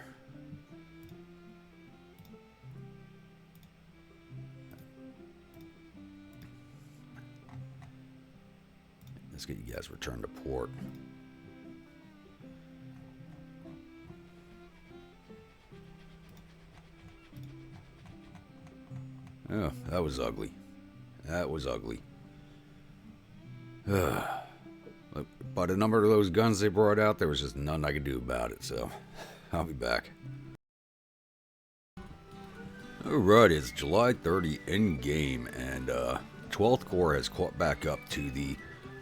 Let's get you guys returned to port. Oh, that was ugly. That was ugly. But a number of those guns they brought out, there was just nothing I could do about it, so I'll be back. Alright, it's July 30 in game, and 12th Corps has caught back up to the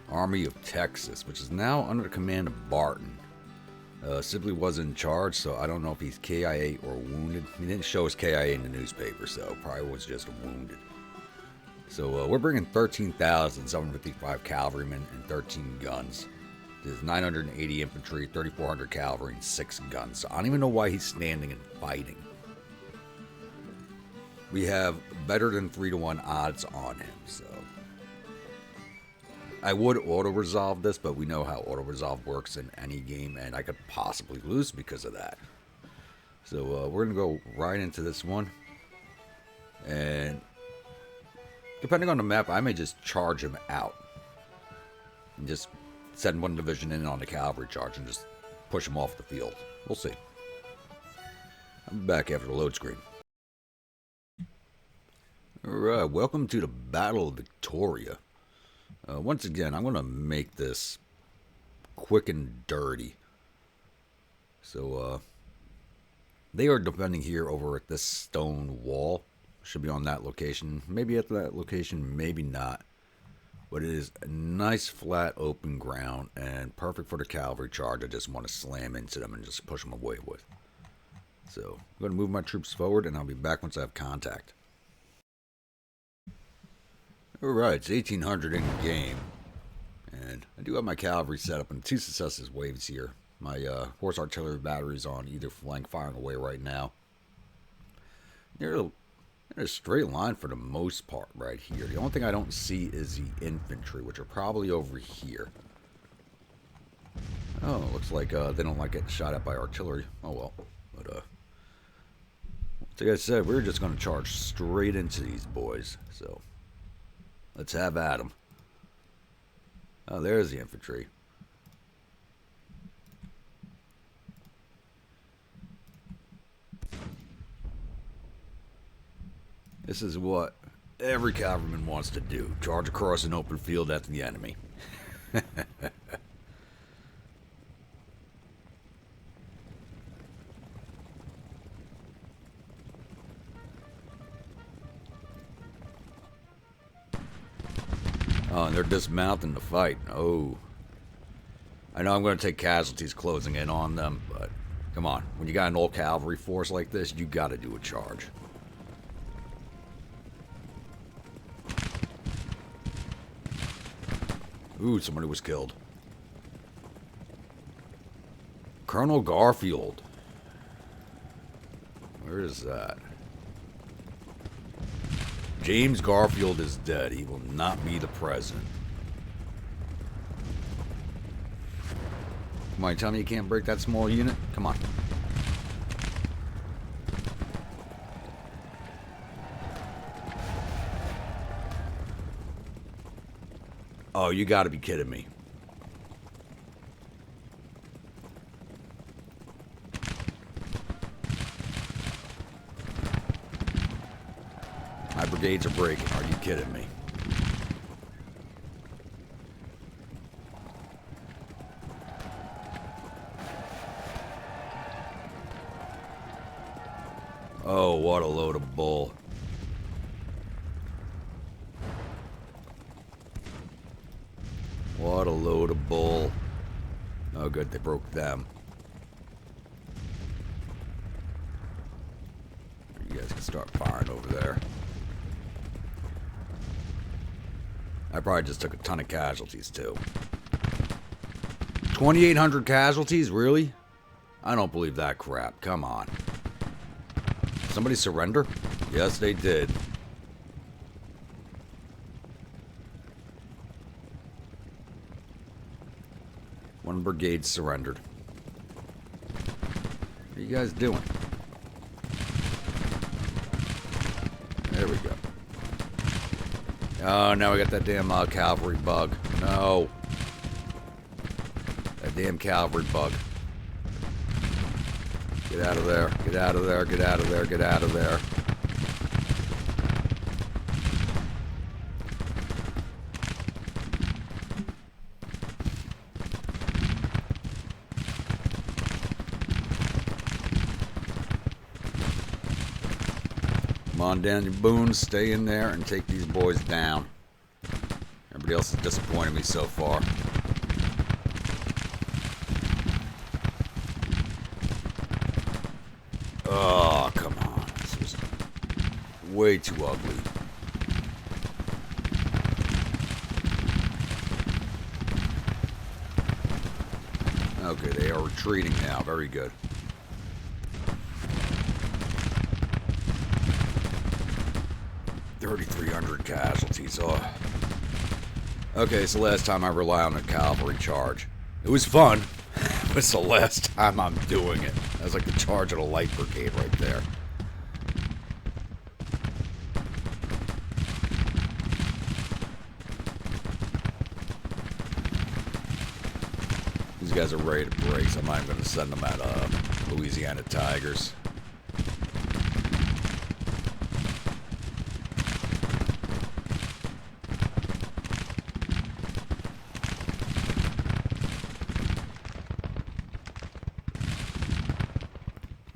Army of Texas, which is now under the command of Barton. Sibley was in charge, so I don't know if he's KIA or wounded. He didn't show his KIA in the newspaper, so probably was just wounded. So we're bringing 13,755 cavalrymen and 13 guns. There's 980 infantry, 3,400 cavalry, and 6 guns. So I don't even know why he's standing and fighting. We have better than 3-to-1 odds on him, so... I would auto-resolve this, but we know how auto-resolve works in any game, and I could possibly lose because of that. So we're going to go right into this one. And depending on the map, I may just charge him out. And just send one division in on the cavalry charge and just push him off the field. We'll see. I'll be back after the load screen. Alright, welcome to the Battle of Victoria. Once again, I'm going to make this quick and dirty. So, they are defending here over at this stone wall. Should be on that location. Maybe at that location, maybe not. But it is a nice, flat, open ground and perfect for the cavalry charge. I just want to slam into them and just push them away with. So, I'm going to move my troops forward, and I'll be back once I have contact. Alright, it's 1800 in game, and I do have my cavalry set up in 2 successive waves here. My horse artillery batteries on either flank firing away right now. They're in a straight line for the most part right here. The only thing I don't see is the infantry, which are probably over here. Oh, looks like they don't like getting shot at by artillery. Oh well, but like I said, we're just going to charge straight into these boys, so... Let's have at 'em. Oh, there's the infantry. This is what every cavalryman wants to do. Charge across an open field at the enemy. Oh, and they're dismounting the fight. Oh. I know I'm going to take casualties closing in on them, but come on. When you got an old cavalry force like this, you got to do a charge. Ooh, somebody was killed. Colonel Garfield. Where is that? James Garfield is dead. He will not be the president. Come on, tell me you can't break that small unit? Come on. Oh, you gotta be kidding me. My brigades are breaking. Are you kidding me? Oh, what a load of bull. What a load of bull. Oh, good, they broke them. You guys can start firing over there. I probably just took a ton of casualties, too. 2,800 casualties? Really? I don't believe that crap. Come on. Somebody surrender? Yes, they did. One brigade surrendered. What are you guys doing? There we go. Oh, now we got that damn cavalry bug. No. That damn cavalry bug. Get out of there. Get out of there. Get out of there. Get out of there. Come on, Daniel Boone. Stay in there and take these boys down. Everybody else has disappointed me so far. Oh, come on. This was way too ugly. Okay, they are retreating now. Very good. $3,300 casualties. Oh. Okay, it's the last time I rely on a cavalry charge. It was fun, but it's the last time I'm doing it. That's like the charge of a light brigade right there. These guys are ready to break, so I'm not even going to send them at Louisiana Tigers.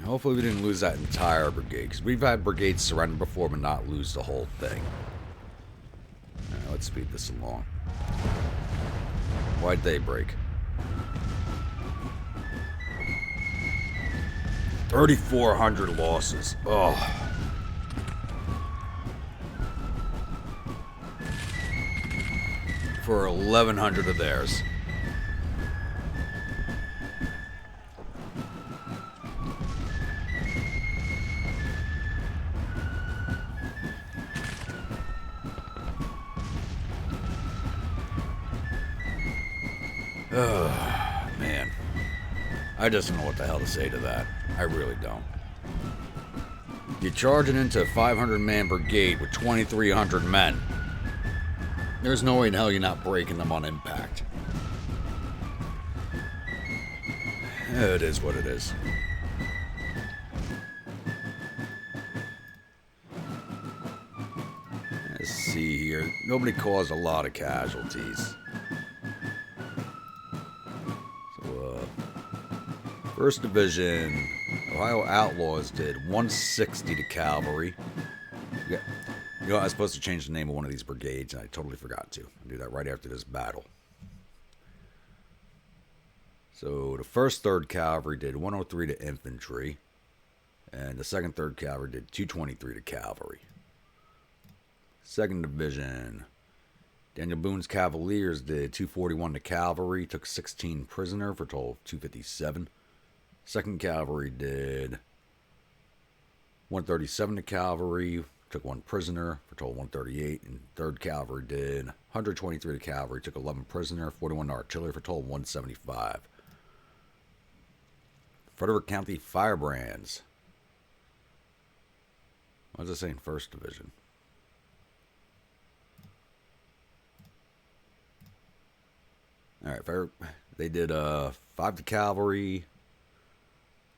Hopefully we didn't lose that entire brigade, because we've had brigades surrender before but not lose the whole thing. Alright, let's speed this along. Why'd they break? 3,400 losses. Oh. For 1,100 of theirs. Oh, man. I just don't know what the hell to say to that. I really don't. You're charging into a 500-man brigade with 2,300 men. There's no way in hell you're not breaking them on impact. It is what it is. Let's see here. Nobody caused a lot of casualties. So, 1st Division, Ohio Outlaws did 160 to cavalry. Yeah. You know, I was supposed to change the name of one of these brigades, and I totally forgot to. I'll do that right after this battle. So the 1st 3rd Cavalry did 103 to infantry, and the 2nd 3rd Cavalry did 223 to cavalry. 2nd Division, Daniel Boone's Cavaliers did 241 to cavalry, took 16 prisoner for a total of 257. 2nd Cavalry did 137 to cavalry, took 1 prisoner for a total of 138, and 3rd Cavalry did 123 to cavalry, took 11 prisoner, 41 to artillery for a total of 175. Frederick County Firebrands. What does it say in 1st Division? Alright, they did 5 to cavalry,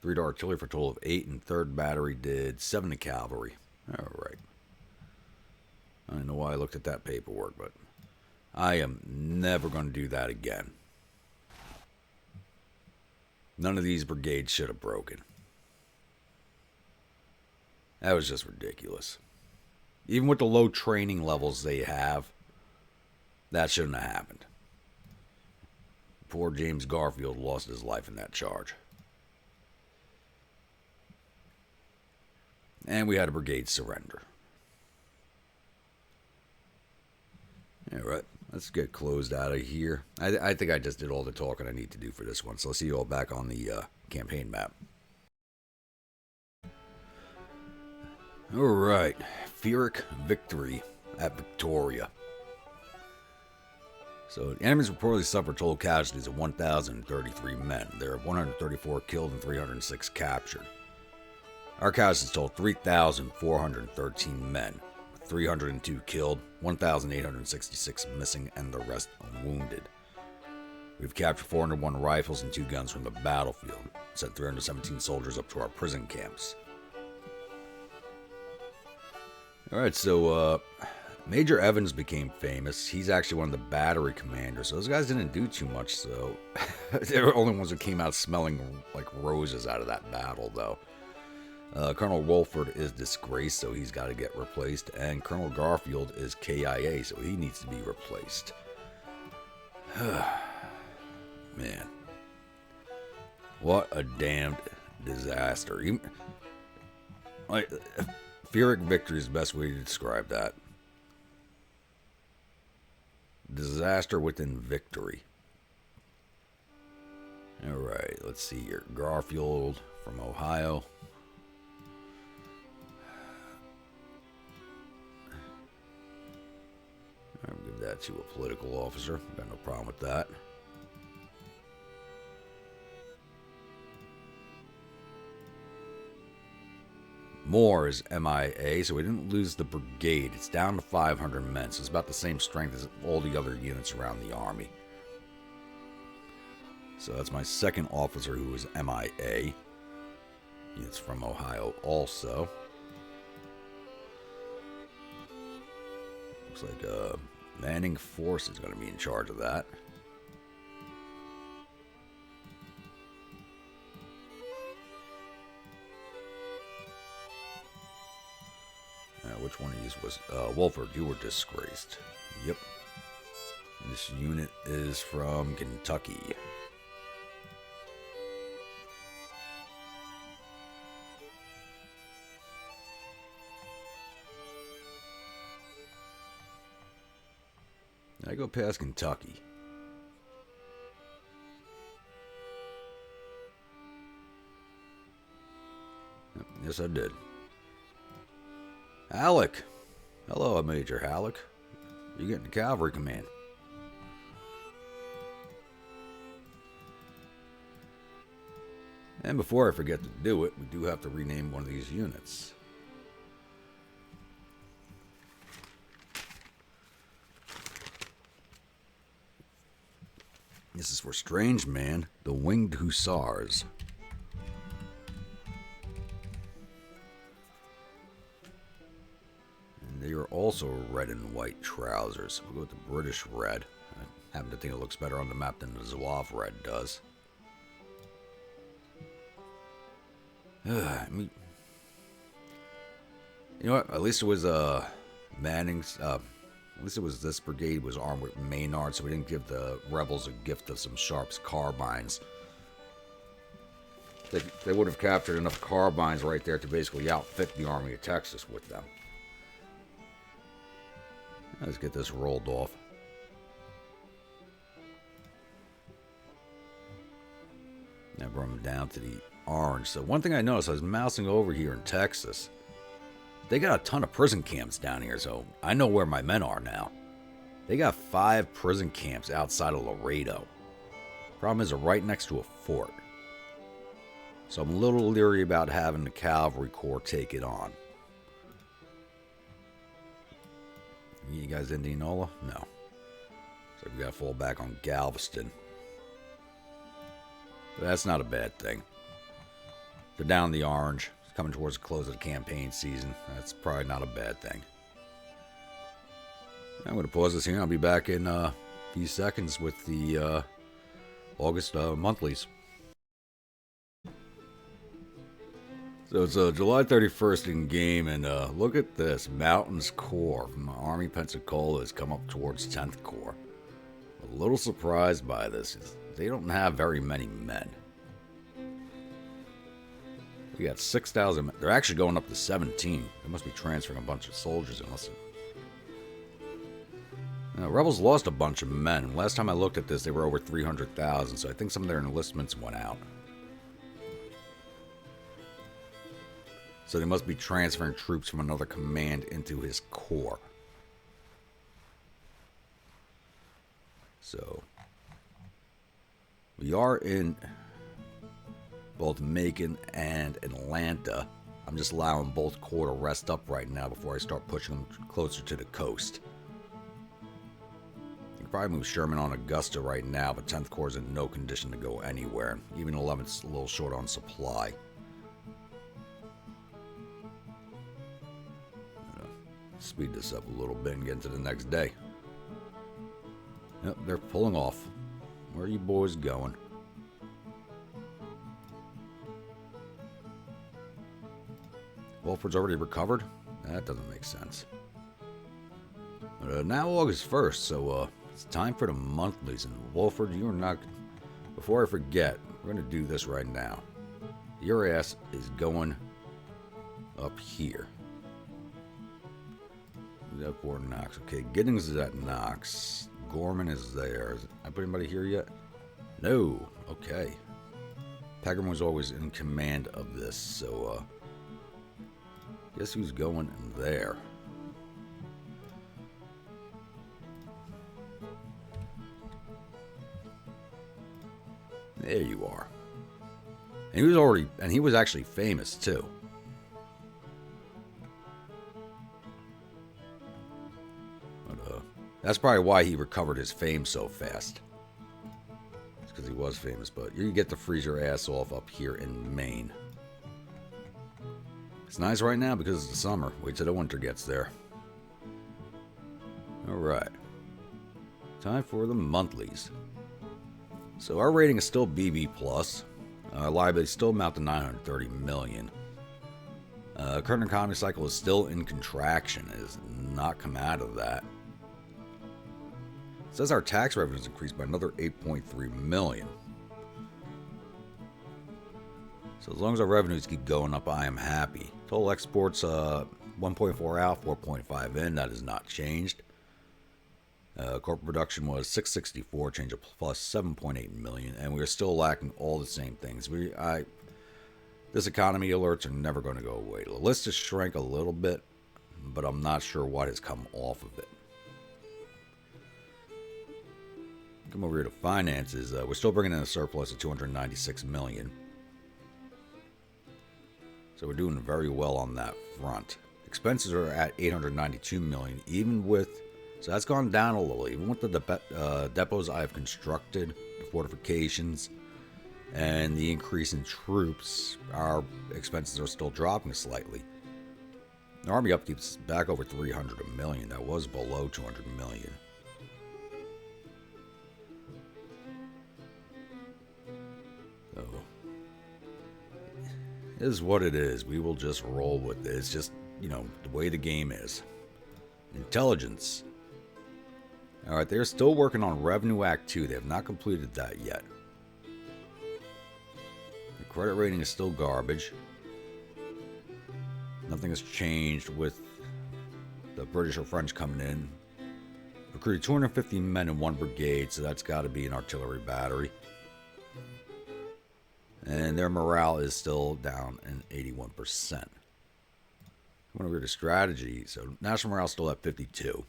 3 to artillery for a total of 8, and 3rd Battery did 7 to cavalry. Alright. I don't know why I looked at that paperwork, but I am never going to do that again. None of these brigades should have broken. That was just ridiculous. Even with the low training levels they have, that shouldn't have happened. Poor James Garfield lost his life in that charge. And we had a brigade surrender. Alright, let's get closed out of here. I think I just did all the talking I need to do for this one. So I'll see you all back on the campaign map. Alright, Pyrrhic victory at Victoria. So the enemies reportedly suffered total casualties of 1,033 men. There are 134 killed and 306 captured. Our casualties totaled 3,413 men, with 302 killed, 1,866 missing, and the rest wounded. We've captured 401 rifles and 2 guns from the battlefield, sent 317 soldiers up to our prison camps. Alright, so Major Evans became famous. He's actually one of the battery commanders. So those guys didn't do too much, so they were the only ones who came out smelling like roses out of that battle, though. Colonel Wolford is disgraced, so he's got to get replaced. And Colonel Garfield is KIA, so he needs to be replaced. Man. What a damned disaster. Pyrrhic victory is the best way to describe that. Disaster within victory. Alright, let's see here. Garfield from Ohio. I'll give that to a political officer. Got no problem with that. Moore is MIA, so we didn't lose the brigade. It's down to 500 men, so it's about the same strength as all the other units around the army. So that's my second officer who is MIA. It's from Ohio also. Looks like Manning Force is going to be in charge of that. Which one of these was? Wolford, you were disgraced. Yep. This unit is from Kentucky. I go past Kentucky. Yes, I did. Halleck. Hello, Major Halleck. You're getting the cavalry command. And before I forget to do it, we do have to rename one of these units. This is for Strange Man, the Winged Hussars. And they are also red and white trousers. We'll go with the British red. I happen to think it looks better on the map than the Zouave red does. I mean, you know what? At least it was Manning's. At least it was this brigade was armed with Maynard, so we didn't give the rebels a gift of some Sharps carbines. They would have captured enough carbines right there to basically outfit the Army of Texas with them. Let's get this rolled off. Now bring them down to the orange. So one thing I noticed, I was mousing over here in Texas. They got a ton of prison camps down here, so I know where my men are now. They got 5 prison camps outside of Laredo. Problem is, they're right next to a fort. So I'm a little leery about having the Cavalry Corps take it on. You guys Indianola? No. So we gotta fall back on Galveston. But that's not a bad thing. They're down the orange. It's coming towards the close of the campaign season. That's probably not a bad thing. I'm going to pause this here. I'll be back in a few seconds with the August monthlies. So it's July 31st in game, and look at this. Mountains Corps from Army Pensacola has come up towards 10th Corps. A little surprised by this. They don't have very many men. We got 6,000. They're actually going up to 17. They must be transferring a bunch of soldiers unless. Rebels lost a bunch of men. Last time I looked at this, they were over 300,000. So I think some of their enlistments went out. So they must be transferring troops from another command into his corps. So we are in both Macon and Atlanta. I'm just allowing both corps to rest up right now before I start pushing them closer to the coast. You can probably move Sherman on Augusta right now, but 10th Corps is in no condition to go anywhere. Even 11th's a little short on supply. Speed this up a little bit and get into the next day. Yep, they're pulling off. Where are you boys going? Wolford's already recovered? That doesn't make sense. But now August 1st, so it's time for the monthlies. And Wolford, you're not... Before I forget, we're going to do this right now. Your ass is going up here. That Fort Knox. Okay, Giddings is at Knox. Gorman is there. Is I put anybody here yet? No. Okay. Pegram was always in command of this, so guess who's going in there? There you are. And he was actually famous too. That's probably why he recovered his fame so fast. It's because he was famous, but you get to freeze your ass off up here in Maine. It's nice right now because it's the summer. Wait till the winter gets there. Alright. Time for the monthlies. So our rating is still BB+. Our liability still amount to 930 million. Current economy cycle is still in contraction. It has not come out of that. It says our tax revenues increased by another 8.3 million. So as long as our revenues keep going up, I am happy. Total exports 1.4 out, 4.5 in. That has not changed. Corporate production was 664, change of plus 7.8 million, and we are still lacking all the same things. This economy alerts are never going to go away. The list has shrank a little bit, but I'm not sure what has come off of it. Come over here to finances. We're still bringing in a surplus of 296 million. So we're doing very well on that front. Expenses are at 892 million, even with So that's gone down a little. Even with the depots I have constructed, the fortifications, and the increase in troops, our expenses are still dropping slightly. The army upkeep's back over 300 million. That was below 200 million. So, it is what it is. We will just roll with it. It's just, the way the game is. Intelligence. Alright, they're still working on Revenue Act 2. They have not completed that yet. The credit rating is still garbage. Nothing has changed with the British or French coming in. Recruited 250 men in one brigade, so that's got to be an artillery battery. And their morale is still down in 81%. Went over to strategy. So national morale still at 52.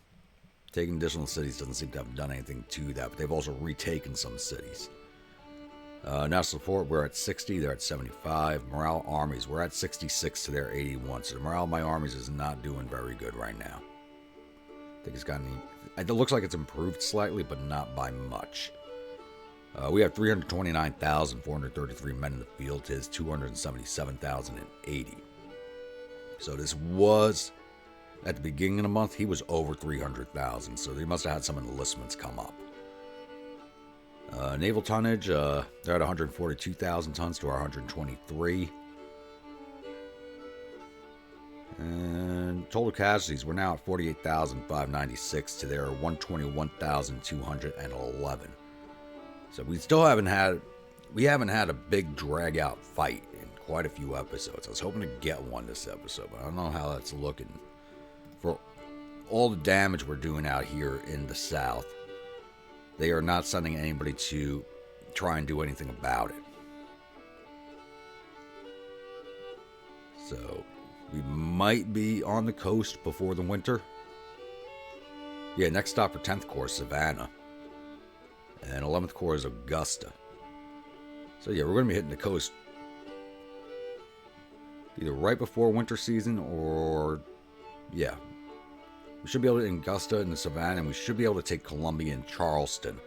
Taking additional cities doesn't seem to have done anything to that, but they've also retaken some cities. National support, we're at 60, they're at 75. Morale armies, we're at 66 to their 81. So the morale of my armies is not doing very good right now. I think it's gotten, it looks like it's improved slightly, but not by much. We have 329,433 men in the field to his 277,080. So this was, at the beginning of the month, he was over 300,000. So they must have had some enlistments come up. Naval tonnage, they're at 142,000 tons to our 123. And total casualties, we're now at 48,596 to their 121,211. So we haven't had a big drag out fight in quite a few episodes. I was hoping to get one this episode, but I don't know how that's looking. For all the damage we're doing out here in the south, they are not sending anybody to try and do anything about it. So we might be on the coast before the winter. Yeah, next stop for 10th Corps, Savannah. And 11th Corps is Augusta. So yeah, we're going to be hitting the coast either right before winter season or, yeah. We should be able to in Augusta and the Savannah, and we should be able to take Columbia and Charleston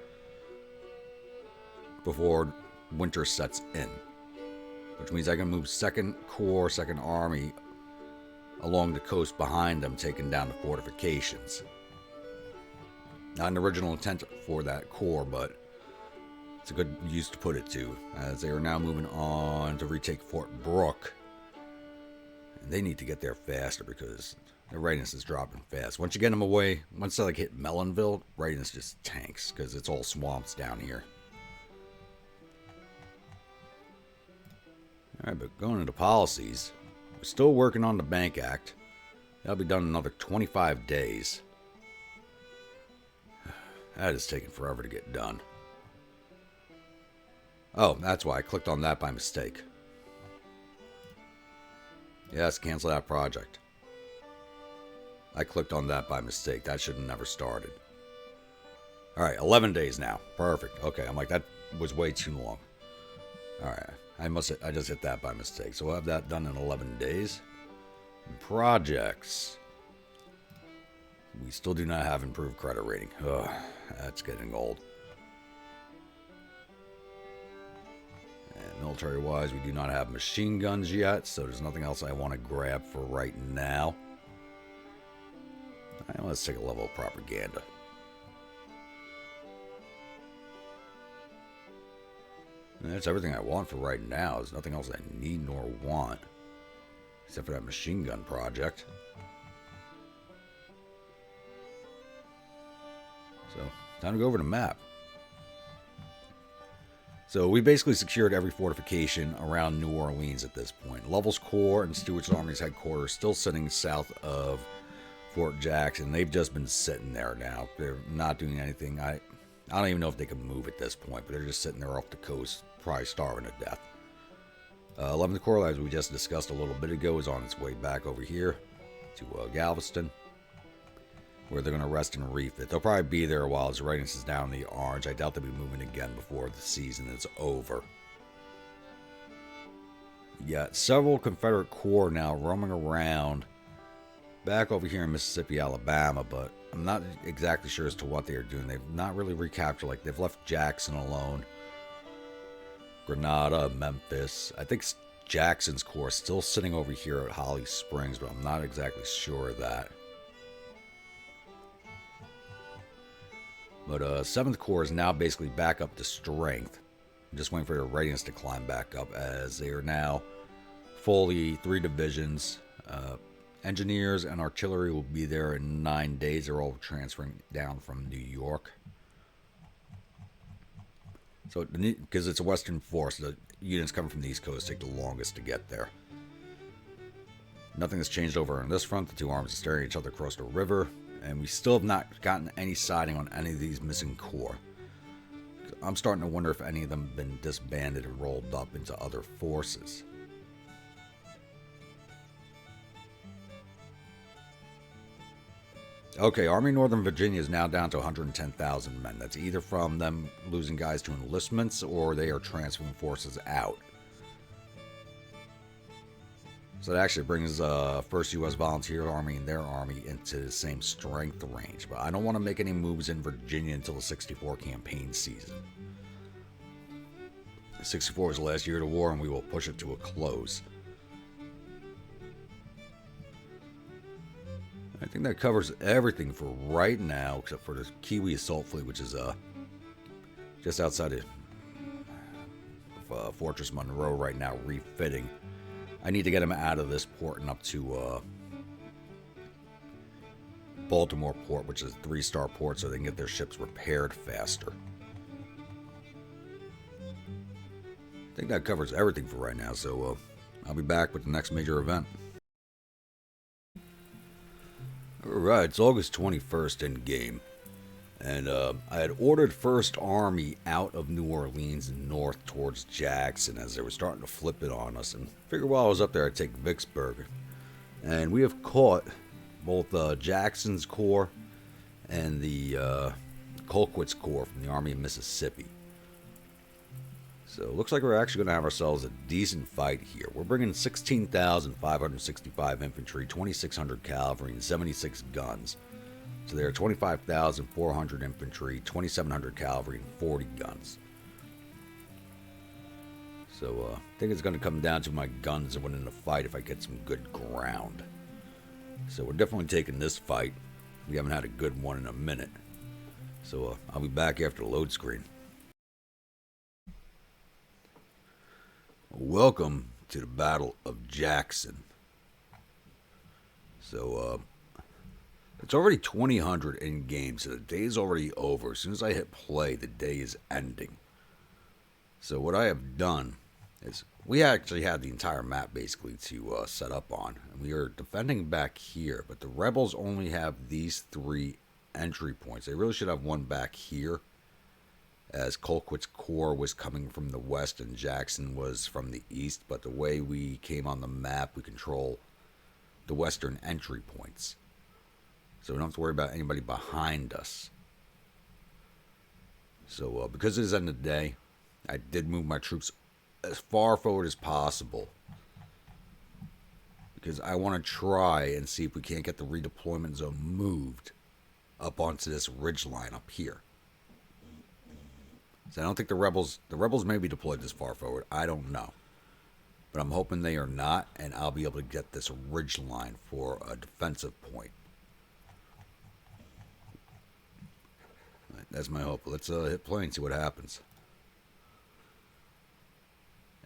before winter sets in. Which means I can move 2nd Corps, 2nd Army along the coast behind them, taking down the fortifications. Not an original intent for that corps, but it's a good use to put it to, as they are now moving on to retake Fort Brooke. And they need to get there faster because their readiness is dropping fast. Once you get them away, once they hit Mellonville, readiness just tanks because it's all swamps down here. Alright, but going into policies, we're still working on the Bank Act. That'll be done in another 25 days. That is taking forever to get done. Oh, that's why I clicked on that by mistake. Yes, cancel that project. I clicked on that by mistake. That should have never started. Alright, 11 days now. Perfect. Okay, I'm like, that was way too long. Alright, I just hit that by mistake. So we'll have that done in 11 days. And projects. We still do not have improved credit rating. Ugh, that's getting old. And military-wise, we do not have machine guns yet, so there's nothing else I want to grab for right now. Right, let's take a level of propaganda. And that's everything I want for right now. There's nothing else I need nor want, except for that machine gun project. So, time to go over the map. So, we basically secured every fortification around New Orleans at this point. Lovell's Corps and Stewart's Army's headquarters still sitting south of Fort Jackson. They've just been sitting there now. They're not doing anything. I don't even know if they can move at this point, but they're just sitting there off the coast, probably starving to death. 11th Corps, as we just discussed a little bit ago, is on its way back over here to Galveston, where they're going to rest and refit. They'll probably be there while his readiness is down in the orange. I doubt they'll be moving again before the season is over. You got several Confederate Corps now roaming around back over here in Mississippi, Alabama, but I'm not exactly sure as to what they are doing. They've not really recaptured. Like, they've left Jackson alone. Grenada, Memphis. I think Jackson's Corps is still sitting over here at Holly Springs, but I'm not exactly sure of that. But 7th Corps is now basically back up to strength. I'm just waiting for their readiness to climb back up, as they are now fully 3 divisions. Engineers and artillery will be there in 9 days. They're all transferring down from New York. So, because it's a Western force, the units coming from the East Coast take the longest to get there. Nothing has changed over on this front. The two armies are staring at each other across the river, and we still have not gotten any siding on any of these missing corps. I'm starting to wonder if any of them have been disbanded and rolled up into other forces. Okay, Army Northern Virginia is now down to 110,000 men. That's either from them losing guys to enlistments or they are transferring forces out. So that actually brings 1st U.S. Volunteer Army and their army into the same strength range. But I don't want to make any moves in Virginia until the 64 campaign season. 64 is the last year of the war, and we will push it to a close. I think that covers everything for right now, except for the Kiwi Assault Fleet, which is just outside of Fortress Monroe right now, refitting. I need to get them out of this port and up to Baltimore Port, which is a 3-star port, so they can get their ships repaired faster. I think that covers everything for right now, so I'll be back with the next major event. Alright, it's August 21st in game, and I had ordered 1st Army out of New Orleans and north towards Jackson as they were starting to flip it on us, and figured while I was up there I'd take Vicksburg. And we have caught both Jackson's Corps and the Colquitt's Corps from the Army of Mississippi. So it looks like we're actually going to have ourselves a decent fight here. We're bringing 16,565 infantry, 2,600 cavalry, and 76 guns. So there are 25,400 infantry, 2,700 cavalry, and 40 guns. So I think it's going to come down to my guns and winning the fight if I get some good ground. So we're definitely taking this fight. We haven't had a good one in a minute. So I'll be back after the load screen. Welcome to the Battle of Jackson. So, it's already 2000 in game, so the day is already over. As soon as I hit play, the day is ending. So what I have done is, we actually had the entire map basically to set up on. And we are defending back here, but the rebels only have these 3 entry points. They really should have one back here, as Colquitt's Corps was coming from the west and Jackson was from the east, but the way we came on the map, we control the western entry points. So we don't have to worry about anybody behind us. So because it is end of the day, I did move my troops as far forward as possible, because I want to try and see if we can't get the redeployment zone moved up onto this ridge line up here. So I don't think the rebels may be deployed this far forward. I don't know. But I'm hoping they are not, and I'll be able to get this ridge line for a defensive point. Right, that's my hope. Let's hit play and see what happens.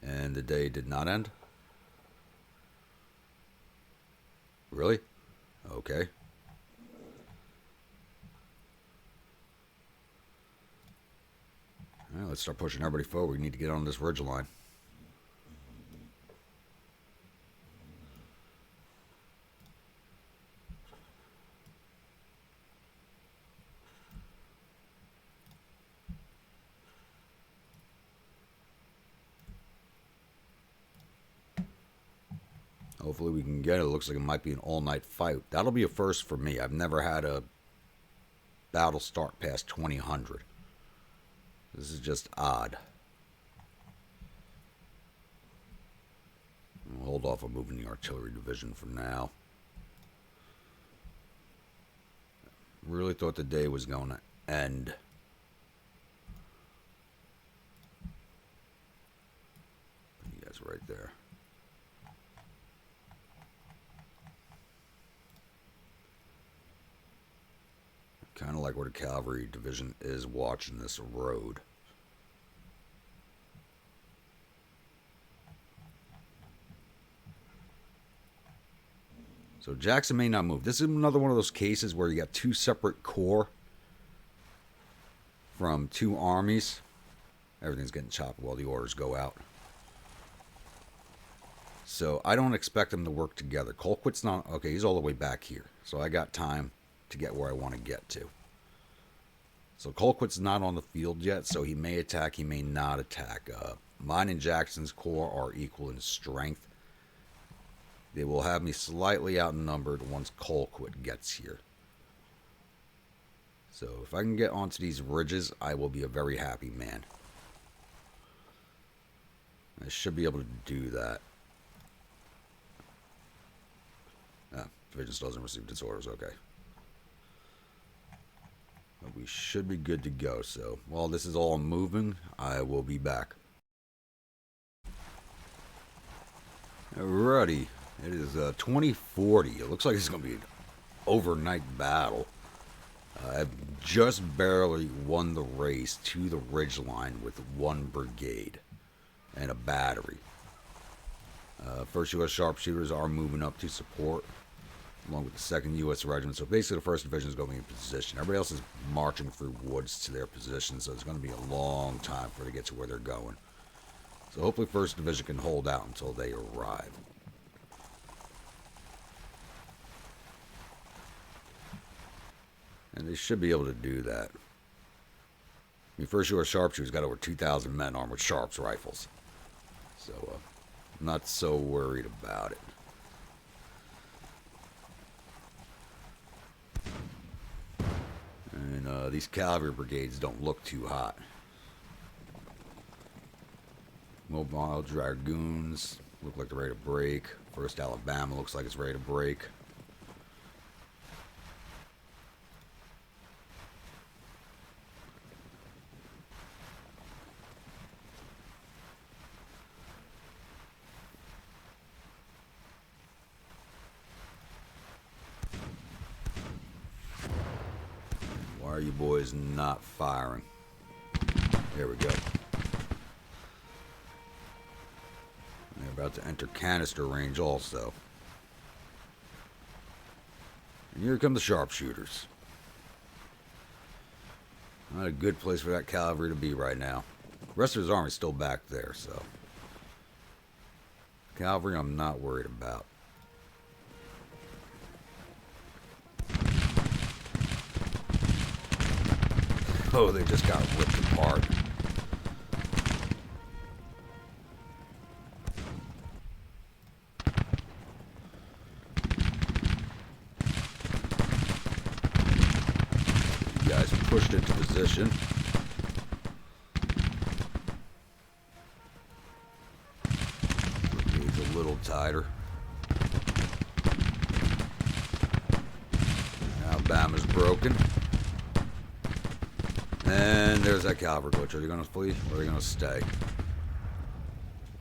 And the day did not end? Really? Okay. Well, let's start pushing everybody forward. We need to get on this ridge line. Hopefully we can get it. It looks like it might be an all-night fight. That'll be a first for me. I've never had a battle start past 2000. This is just odd. I'll hold off on moving the artillery division for now. Really thought the day was going to end. You guys right there. Kind of like where the cavalry division is watching this road. So Jackson may not move. This is another one of those cases where you got two separate corps from two armies. Everything's getting chopped while the orders go out. So I don't expect them to work together. Colquitt's not... Okay, he's all the way back here. So I got time to get where I want to get to. So Colquitt's not on the field yet, so he may attack, he may not attack. Mine and Jackson's corps are equal in strength. They will have me slightly outnumbered once Colquitt gets here. So if I can get onto these ridges, I will be a very happy man. I should be able to do that. Division still doesn't receive disorders, okay. But we should be good to go, so while this is all moving, I will be back. Alrighty, it is 2040. It looks like it's going to be an overnight battle. I've just barely won the race to the ridgeline with one brigade and a battery. First U.S. sharpshooters are moving up to support, along with the 2nd U.S. Regiment. So basically the 1st Division is going to be in position. Everybody else is marching through woods to their position, so it's going to be a long time for them to get to where they're going. So hopefully 1st Division can hold out until they arrive. And they should be able to do that. I mean, 1st U.S. Sharpshooters got over 2,000 men armed with Sharps rifles. So I'm not so worried about it. And these cavalry brigades don't look too hot. Mobile Dragoons look like they're ready to break. 1st Alabama looks like it's ready to break. Why are you boys not firing? There we go. They're about to enter canister range also. And here come the sharpshooters. Not a good place for that cavalry to be right now. The rest of his army's still back there, so. Cavalry I'm not worried about. Oh, they just got ripped apart. You guys are pushed into position. Brigade's a little tighter. Alabama's broken. And there's that cavalry glitch. Are they going to flee or are they going to stay?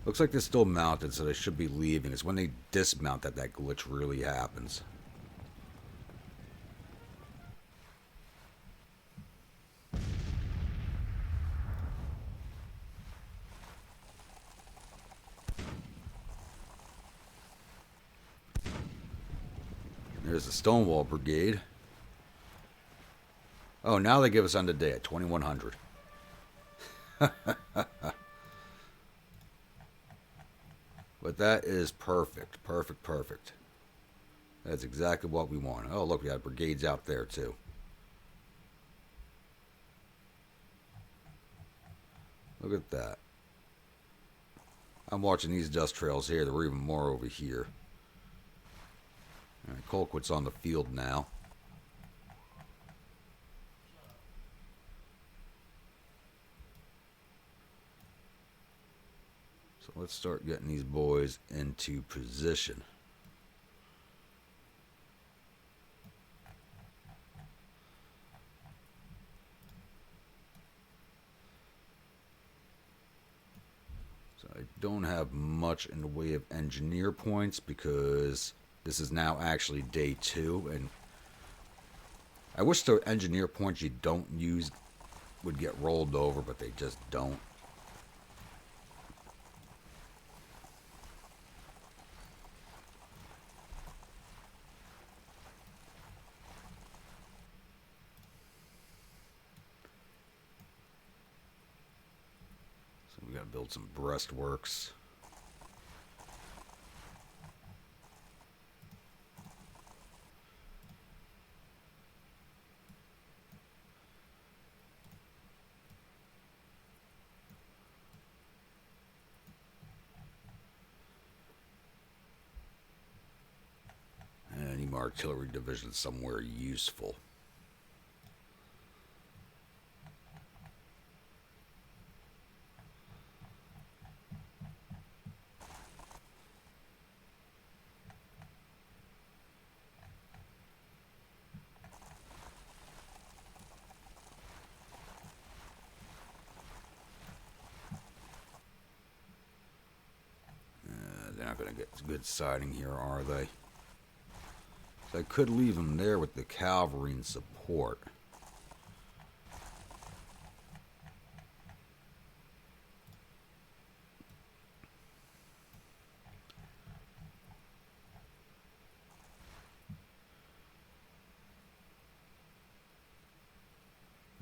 Looks like they're still mounted, so they should be leaving. It's when they dismount that that glitch really happens. There's the Stonewall Brigade. Oh, now they give us on the day at 2100. But that is perfect. Perfect, perfect. That's exactly what we want. Oh, look, we got brigades out there, too. Look at that. I'm watching these dust trails here. There were even more over here. All right, Colquitt's on the field now. So let's start getting these boys into position. don't have much in the way of engineer points because this is now actually day 2, and I wish the engineer points you don't use would get rolled over, but they just don't. So we gotta build some breastworks. I need my artillery division somewhere useful. They're not going to get good siding here, are they? So I could leave them there with the cavalry and support.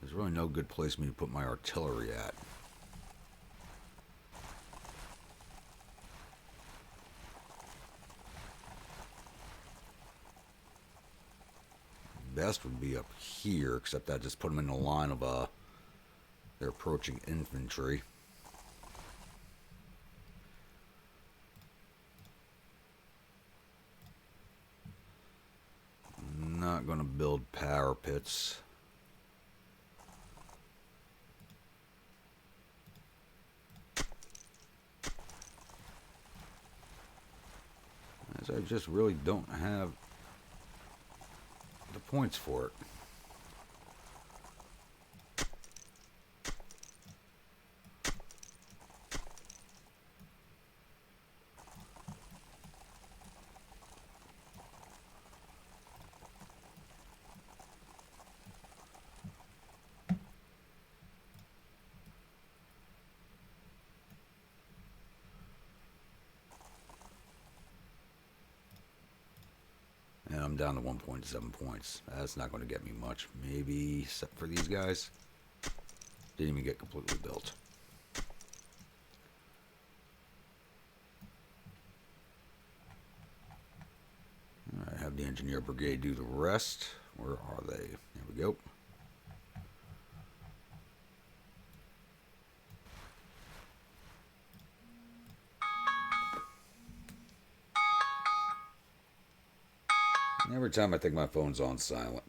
There's really no good place for me to put my artillery at. Best would be up here, except I just put them in the line of their approaching infantry. I'm not going to build parapets. As I just really don't have the points for it. And I'm down to 1.7 points. That's not going to get me much. Maybe, except for these guys. Didn't even get completely built. Alright, have the engineer brigade do the rest. Where are they? There we go. Every time I think my phone's on silent.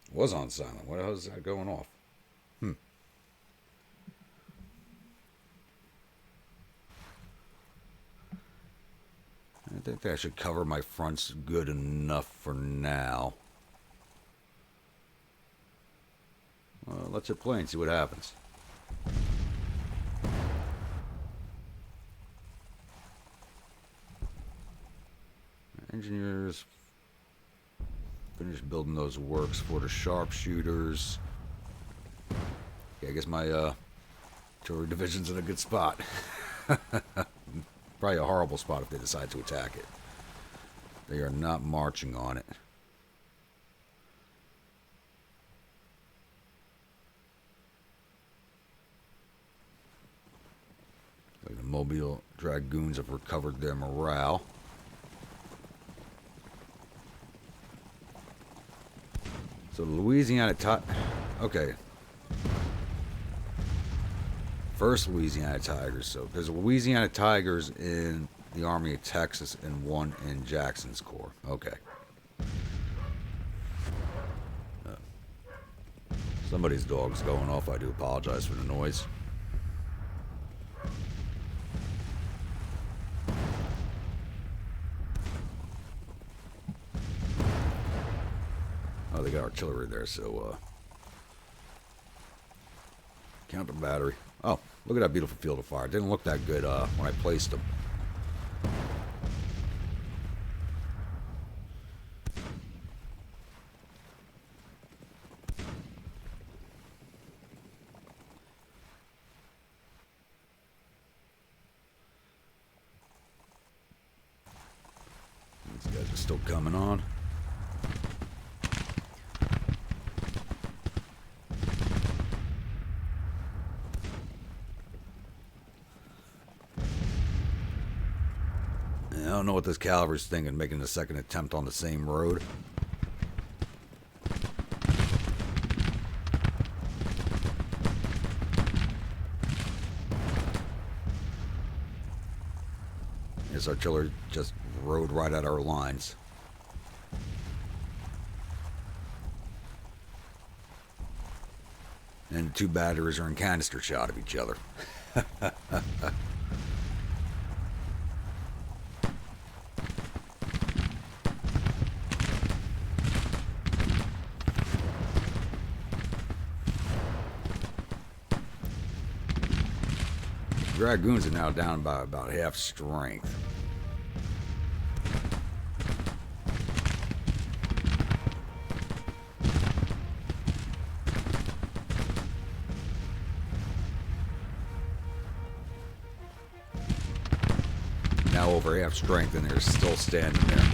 It was on silent. What the hell is that going off? I think that should cover my fronts good enough for now. Well, let's hit play and see what happens. Engineers finish building those works for the sharpshooters. Yeah, I guess my artillery division's in a good spot. Probably a horrible spot if they decide to attack it. They are not marching on it. The Mobile Dragoons have recovered their morale. So Louisiana okay. First Louisiana Tigers. So there's Louisiana Tigers in the Army of Texas and one in Jackson's Corps. Okay. Somebody's dog's going off. I do apologize for the noise. Oh, they got artillery there, so counter battery. Oh, Look at that beautiful field of fire. It didn't look that good when I placed them. These guys are still coming on. I don't know what this cavalry's thinking, making the second attempt on the same road. This artillery just rode right at our lines. And the two batteries are in canister shot of each other. Dragoons are now down by about half strength. Now over half strength and they're still standing there.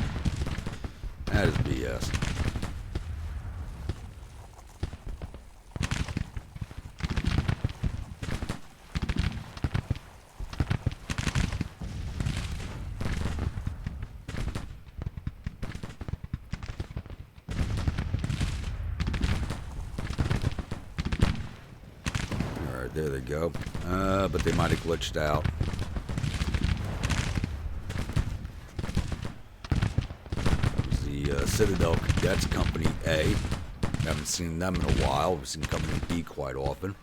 That is BS. There they go. But they might have glitched out. There's the Citadel Cadets Company A. Haven't seen them in a while. We've seen Company B quite often.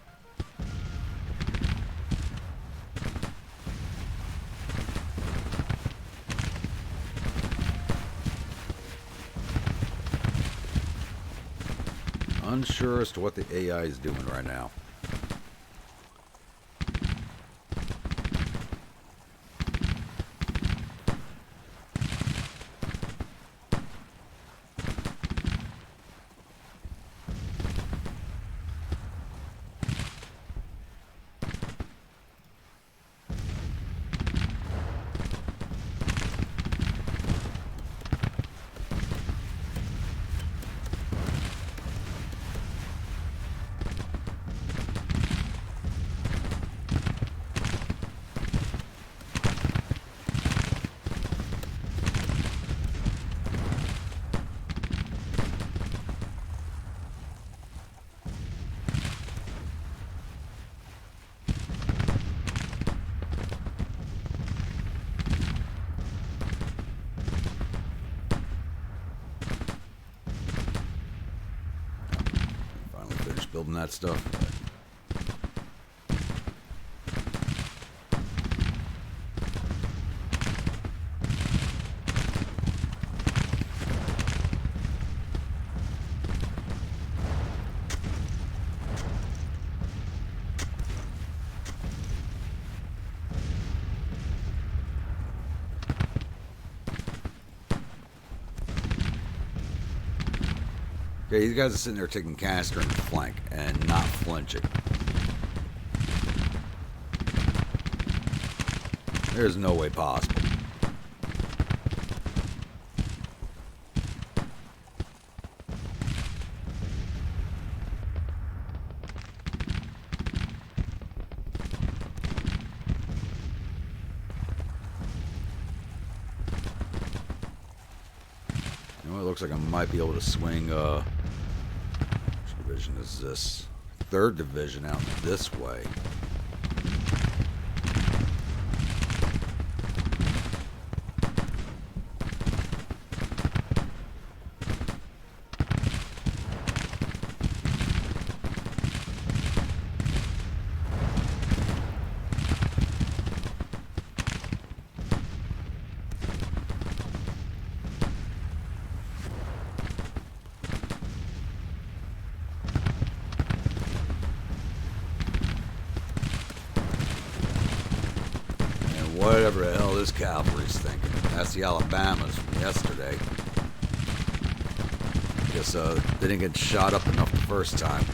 Unsure as to what the AI is doing right now. Building that stuff. Okay, these guys are sitting there taking canister in the flank and not flinching. There's no way possible. You know, it looks like I might be able to swing which division is this? 3rd Division out this way. whatever the hell this cavalry's thinking. That's the Alabamas from yesterday. Guess they didn't get shot up enough the first time.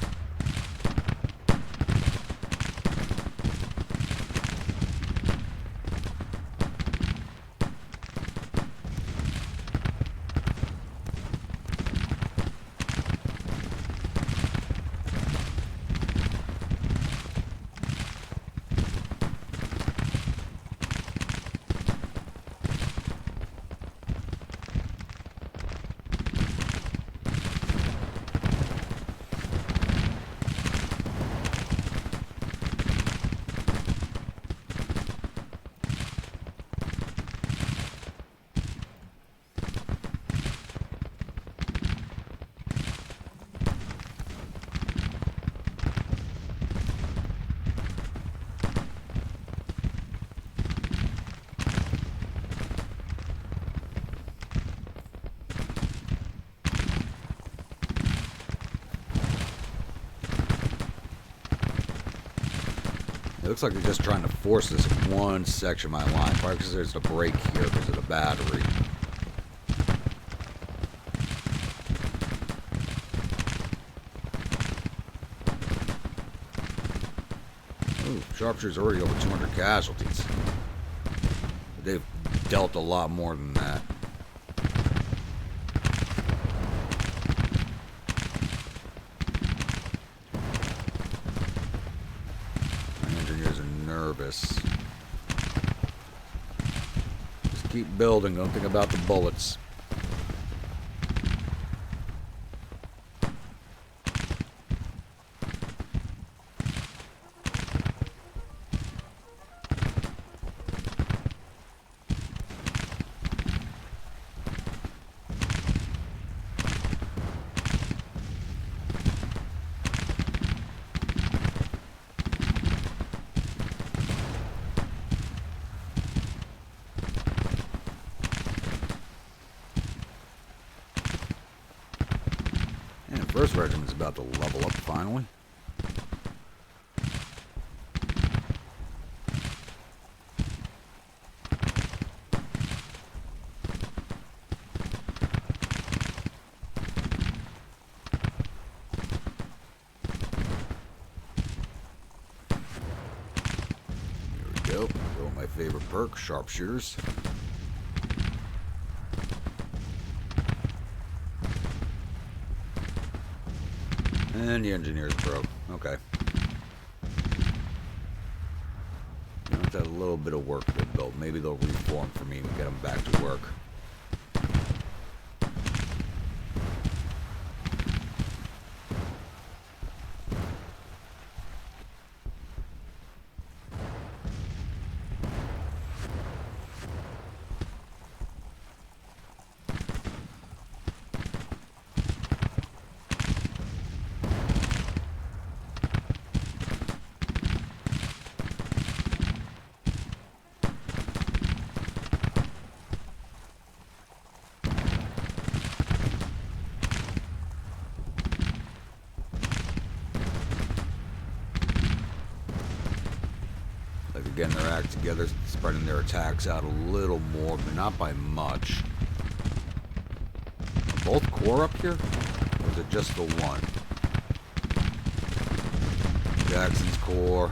It looks like they're just trying to force this one section of my line. Probably because there's a break here because of the battery. Ooh, Sharpshooters already over 200 casualties. They've dealt a lot more than that. Nervous. Just keep building, don't think about the bullets. First regiment's about to level up finally. Here we go. Go my favorite perk, Sharpshooters. And the engineers broke. Okay. That's a little bit of work they built. Maybe they'll reform for me and get them back to work. Getting their act together, spreading their attacks out a little more, but not by much. Are both corps up here? Or is it just the one? Jackson's corps.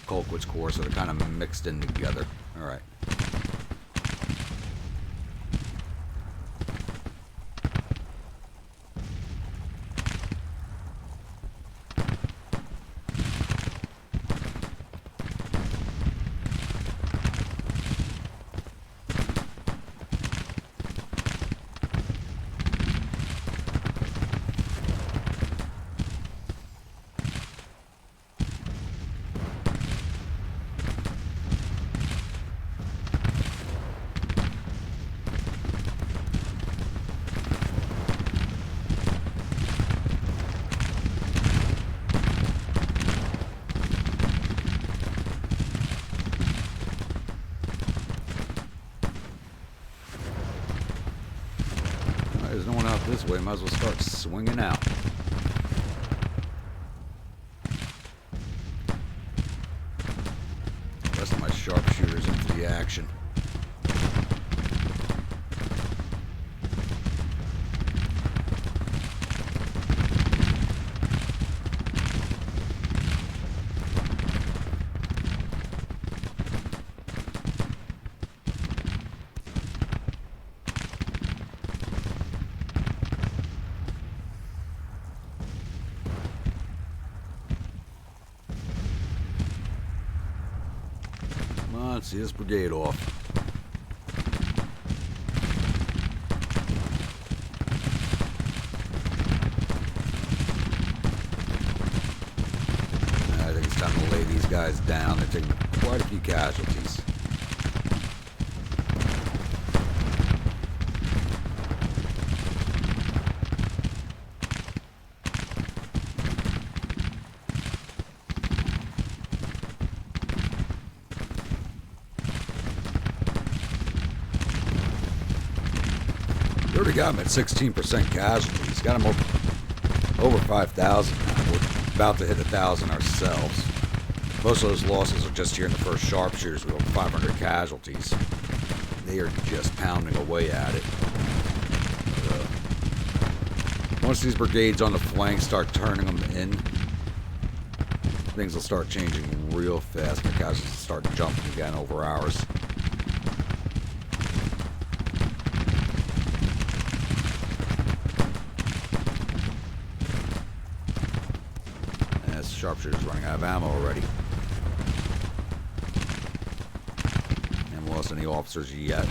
Colquitt's corps, so they're kind of mixed in together. Alright. There's no one out this way. Might as well start swinging out. Sharpshooters into the action. See this brigade off. I think it's time to lay these guys down. They're taking quite a few casualties. Already got him at 16% casualties. Got him over 5,000 now. We're about to hit 1,000 ourselves. Most of those losses are just here in the first sharpshooters with over 500 casualties. They are just pounding away at it. But, once these brigades on the flank start turning them in, things will start changing real fast. The casualties will start jumping again over ours. Sharpshooters running out of ammo already. Haven't lost any officers yet.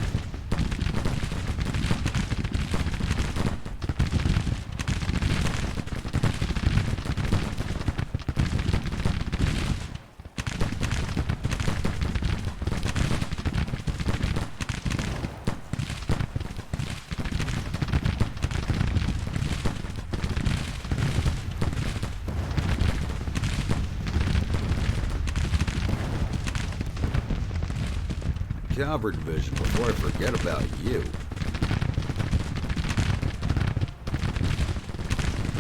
Cavalry division before I forget about you.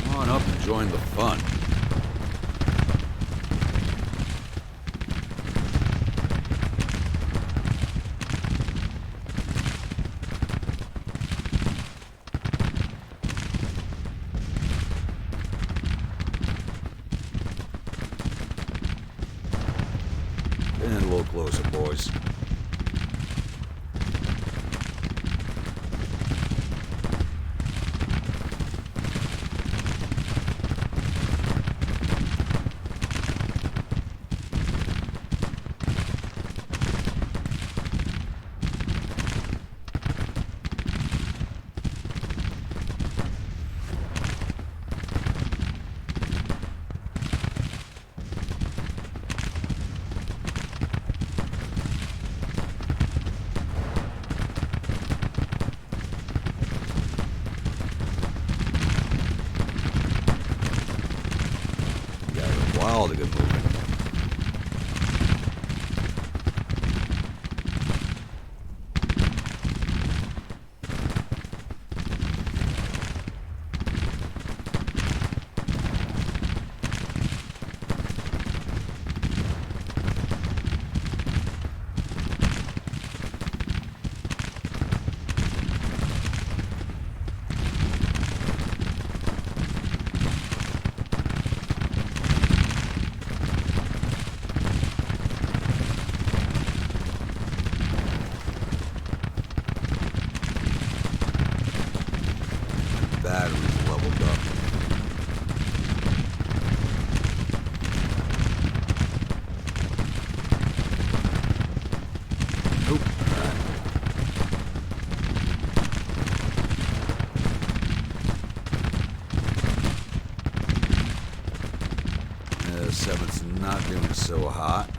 Come on up and join the fun. Getting in a little closer, boys. To get moving. Batteries leveled up. Nope. Alright. 7's not doing so hot.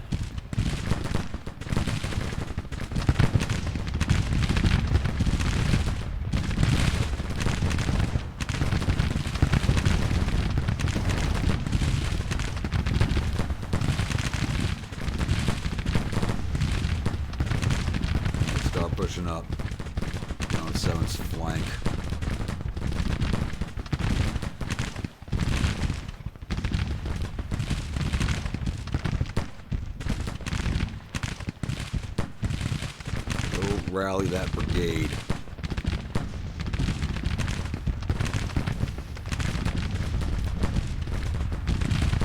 Pushing up on 7's flank. rally that brigade.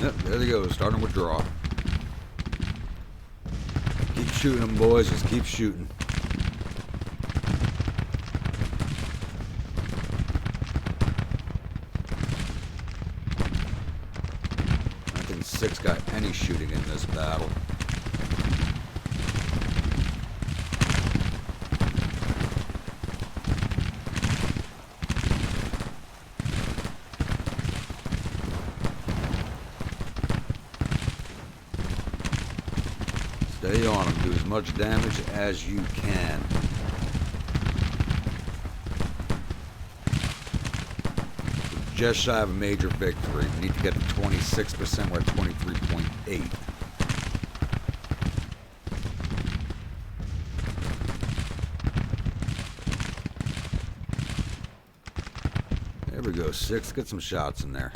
Yep, there they go, starting to withdraw. Keep shooting them, boys, just keep shooting. I don't think 6 got any shooting in this battle. Stay on them. Do as much damage as you can. We're just shy of a major victory. We need to get to 26%. We're at 23.8. There we go. 6. Get some shots in there.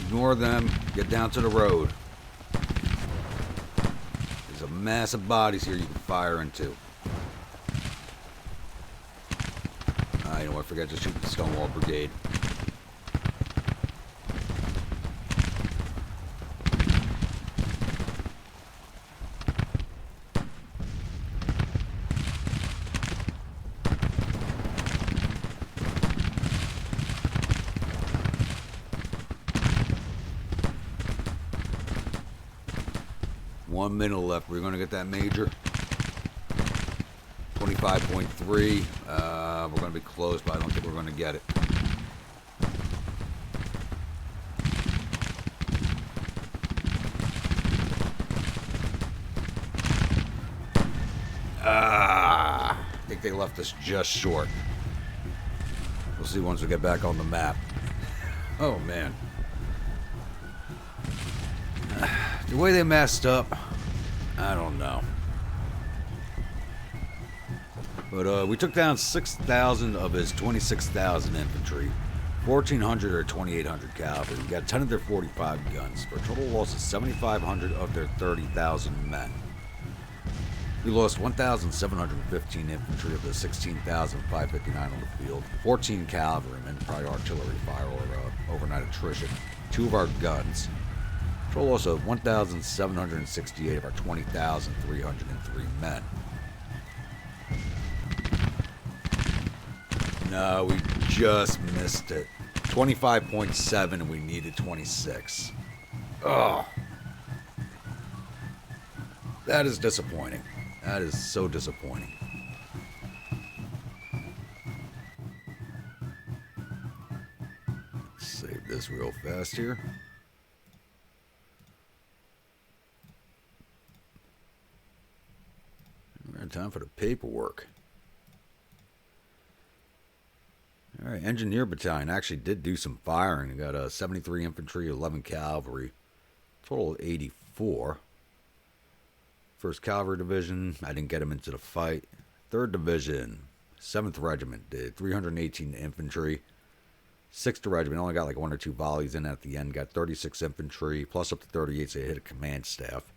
Ignore them. Get down to the road. There's a mass of bodies here you can fire into. You know what? Forget to shoot the Stonewall Brigade. One minute left. We're going to get that major. 25.3. We're going to be close, but I don't think we're going to get it. I think they left us just short. We'll see once we get back on the map. Oh, man. The way they messed up, I don't know. But we took down 6,000 of his 26,000 infantry, 1,400 or 2,800 cavalry. We got 10 of their 45 guns, for a total loss of 7,500 of their 30,000 men. We lost 1,715 infantry of the 16,559 on the field, 14 cavalrymen, prior artillery fire or overnight attrition, 2 of our guns. Total loss of 1,768 of our 20,303 men. No, we just missed it. 25.7 and we needed 26. Ugh. That is disappointing. That is so disappointing. Let's save this real fast here. Time for the paperwork. Alright, Engineer Battalion actually did do some firing. We got 73 infantry, 11 cavalry. Total of 84. 1st Cavalry Division, I didn't get them into the fight. 3rd Division, 7th Regiment did 318 infantry. 6th Regiment only got like 1 or 2 volleys in at the end. Got 36 infantry, plus up to 38, so they hit a command staff.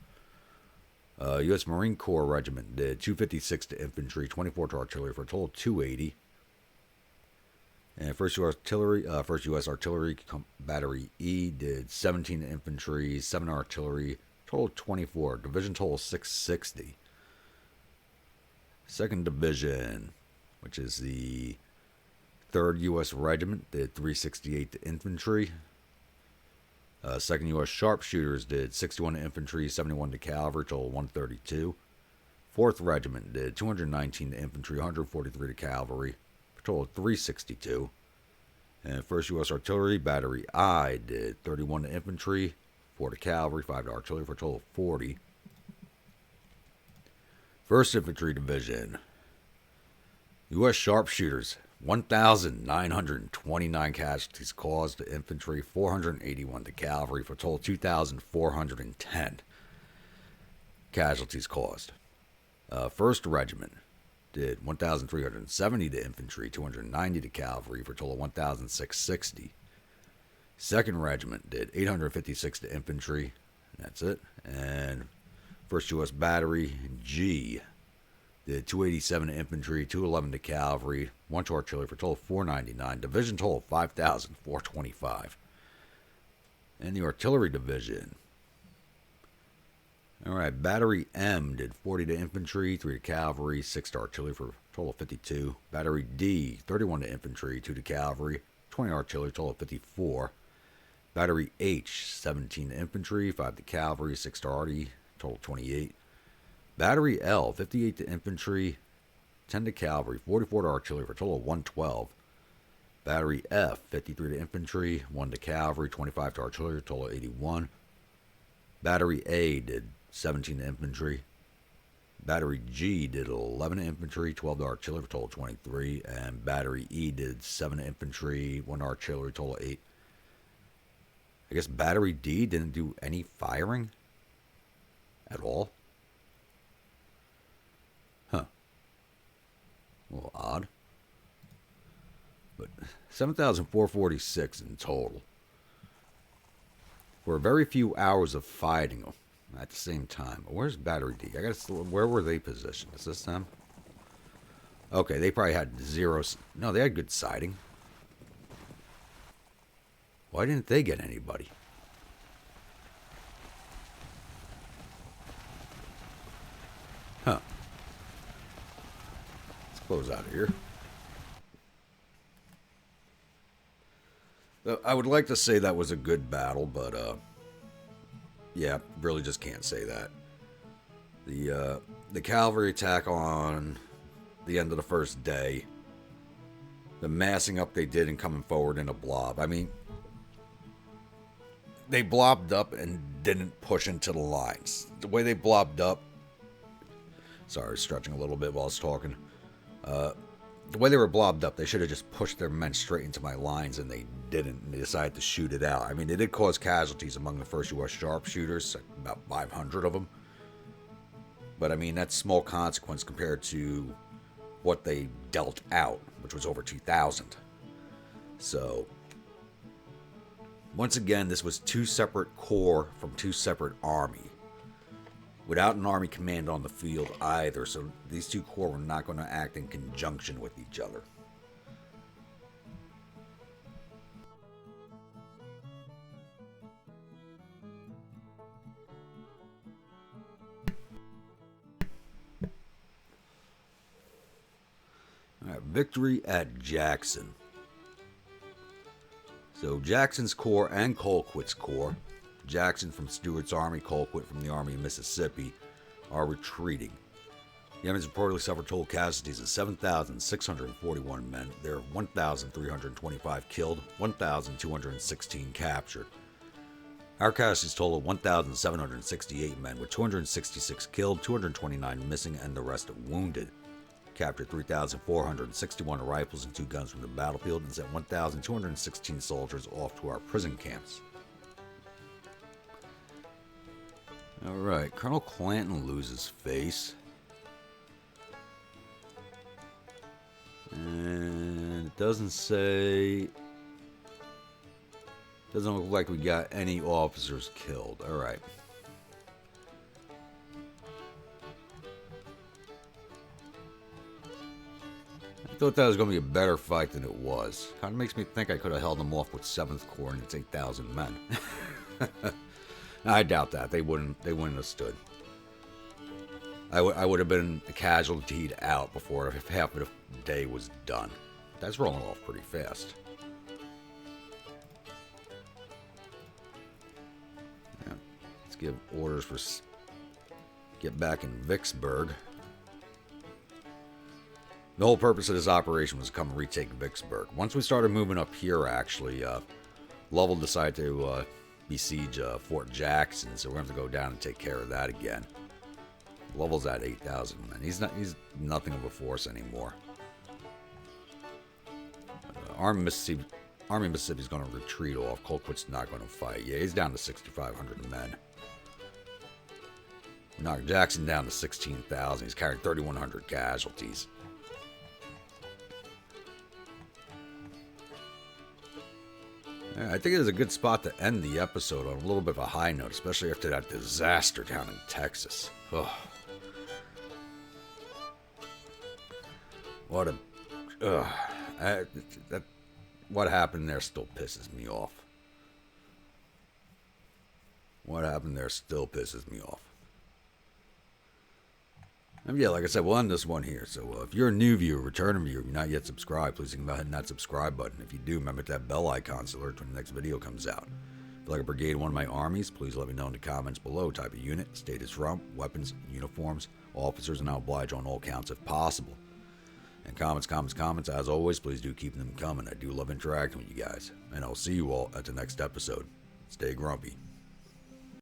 U.S. Marine Corps Regiment did 256 to infantry, 24 to artillery, for a total of 280. And 1st U.S. Artillery Battery E did 17 infantry, 7 artillery, total of 24. Division total 660. 2nd Division, which is the 3rd U.S. Regiment, did 368 to infantry. 2nd U.S. Sharpshooters did 61 to infantry, 71 to cavalry, total 132. 4th Regiment did 219 to infantry, 143 to cavalry, total 362. And 1st U.S. Artillery Battery I did 31 to infantry, 4 to cavalry, 5 to artillery, for a total of 40. 1st Infantry Division, U.S. Sharpshooters, 1,929 casualties caused to infantry, 481 to cavalry, for a total of 2,410 casualties caused. 1st Regiment did 1,370 to infantry, 290 to cavalry, for a total of 1,660. 2nd Regiment did 856 to infantry, and that's it. And 1st U.S. Battery, G, did 287 to infantry, 211 to cavalry, 1 to artillery, for a total of 499. Division total of 5,425. And the artillery division. Alright, Battery M did 40 to infantry, 3 to cavalry, 6 to artillery, for a total of 52. Battery D, 31 to infantry, 2 to cavalry, 20 artillery, total of 54. Battery H, 17 to infantry, 5 to cavalry, 6 to arty, total of 28. Battery L, 58 to infantry, 10 to cavalry, 44 to artillery, for a total of 112. Battery F, 53 to infantry, 1 to cavalry, 25 to artillery, total of 81. Battery A did 17 to infantry. Battery G did 11 to infantry, 12 to artillery, for a total of 23. And Battery E did 7 to infantry, 1 to artillery, total of 8. I guess Battery D didn't do any firing at all. Huh. A little odd. But 7,446 in total. For very few hours of fighting at the same time. Where's Battery D? Where were they positioned? Is this them? Okay, they probably had zero. No, they had good sighting. Why didn't they get anybody? Huh. Let's close out of here. I would like to say that was a good battle, but yeah, really just can't say that. The cavalry attack on the end of the first day, the massing up they did and coming forward in a blob. I mean, they blobbed up and didn't push into the lines. The way they blobbed up, sorry, stretching a little bit while I was talking. The way they were blobbed up, they should have just pushed their men straight into my lines, and they didn't. And they decided to shoot it out. I mean, they did cause casualties among the first U.S. sharpshooters, about 500 of them. But, I mean, that's small consequence compared to what they dealt out, which was over 2,000. So, once again, this was 2 separate corps from 2 separate armies. Without an army command on the field either, so these 2 corps were not going to act in conjunction with each other. All right, victory at Jackson. So Jackson's corps and Colquitt's corps, Jackson from Stewart's army, Colquitt from the Army of Mississippi, are retreating. The Yemen's reportedly suffered total casualties of 7,641 men. There are 1,325 killed, 1,216 captured. Our casualties total 1,768 men, with 266 killed, 229 missing, and the rest wounded. Captured 3,461 rifles and 2 guns from the battlefield, and sent 1,216 soldiers off to our prison camps. Alright, Colonel Clanton loses face. And it doesn't say... Doesn't look like we got any officers killed. Alright. I thought that was going to be a better fight than it was. Kind of makes me think I could have held them off with 7th Corps and its 8,000 men. I doubt that. They wouldn't have stood. I would have been casualtied out before half of the day was done. That's rolling off pretty fast. Yeah. Let's give orders for get back in Vicksburg. The whole purpose of this operation was to come and retake Vicksburg. Once we started moving up here, actually, Lovell decided to besiege Fort Jackson, so we're going to have to go down and take care of that again. Lovell's at 8,000 men. He's nothing of a force anymore. Army Mississippi's going to retreat off. Colquitt's not going to fight. Yeah, he's down to 6,500 men. Knocked Jackson down to 16,000. He's carrying 3,100 casualties. Yeah, I think it is a good spot to end the episode on a little bit of a high note, especially after that disaster down in Texas. Ugh. What a... what happened there still pisses me off. What happened there still pisses me off. And yeah, like I said, we'll end this one here. So if you're a new viewer, returning viewer, if you're not yet subscribed, please go ahead and hit that subscribe button. If you do, remember that bell icon so alert when the next video comes out. If you'd like a brigade in one of my armies, please let me know in the comments below. Type of unit, state is from, weapons, uniforms, officers, and I'll oblige on all counts if possible. And comments, as always, please do keep them coming. I do love interacting with you guys. And I'll see you all at the next episode. Stay grumpy.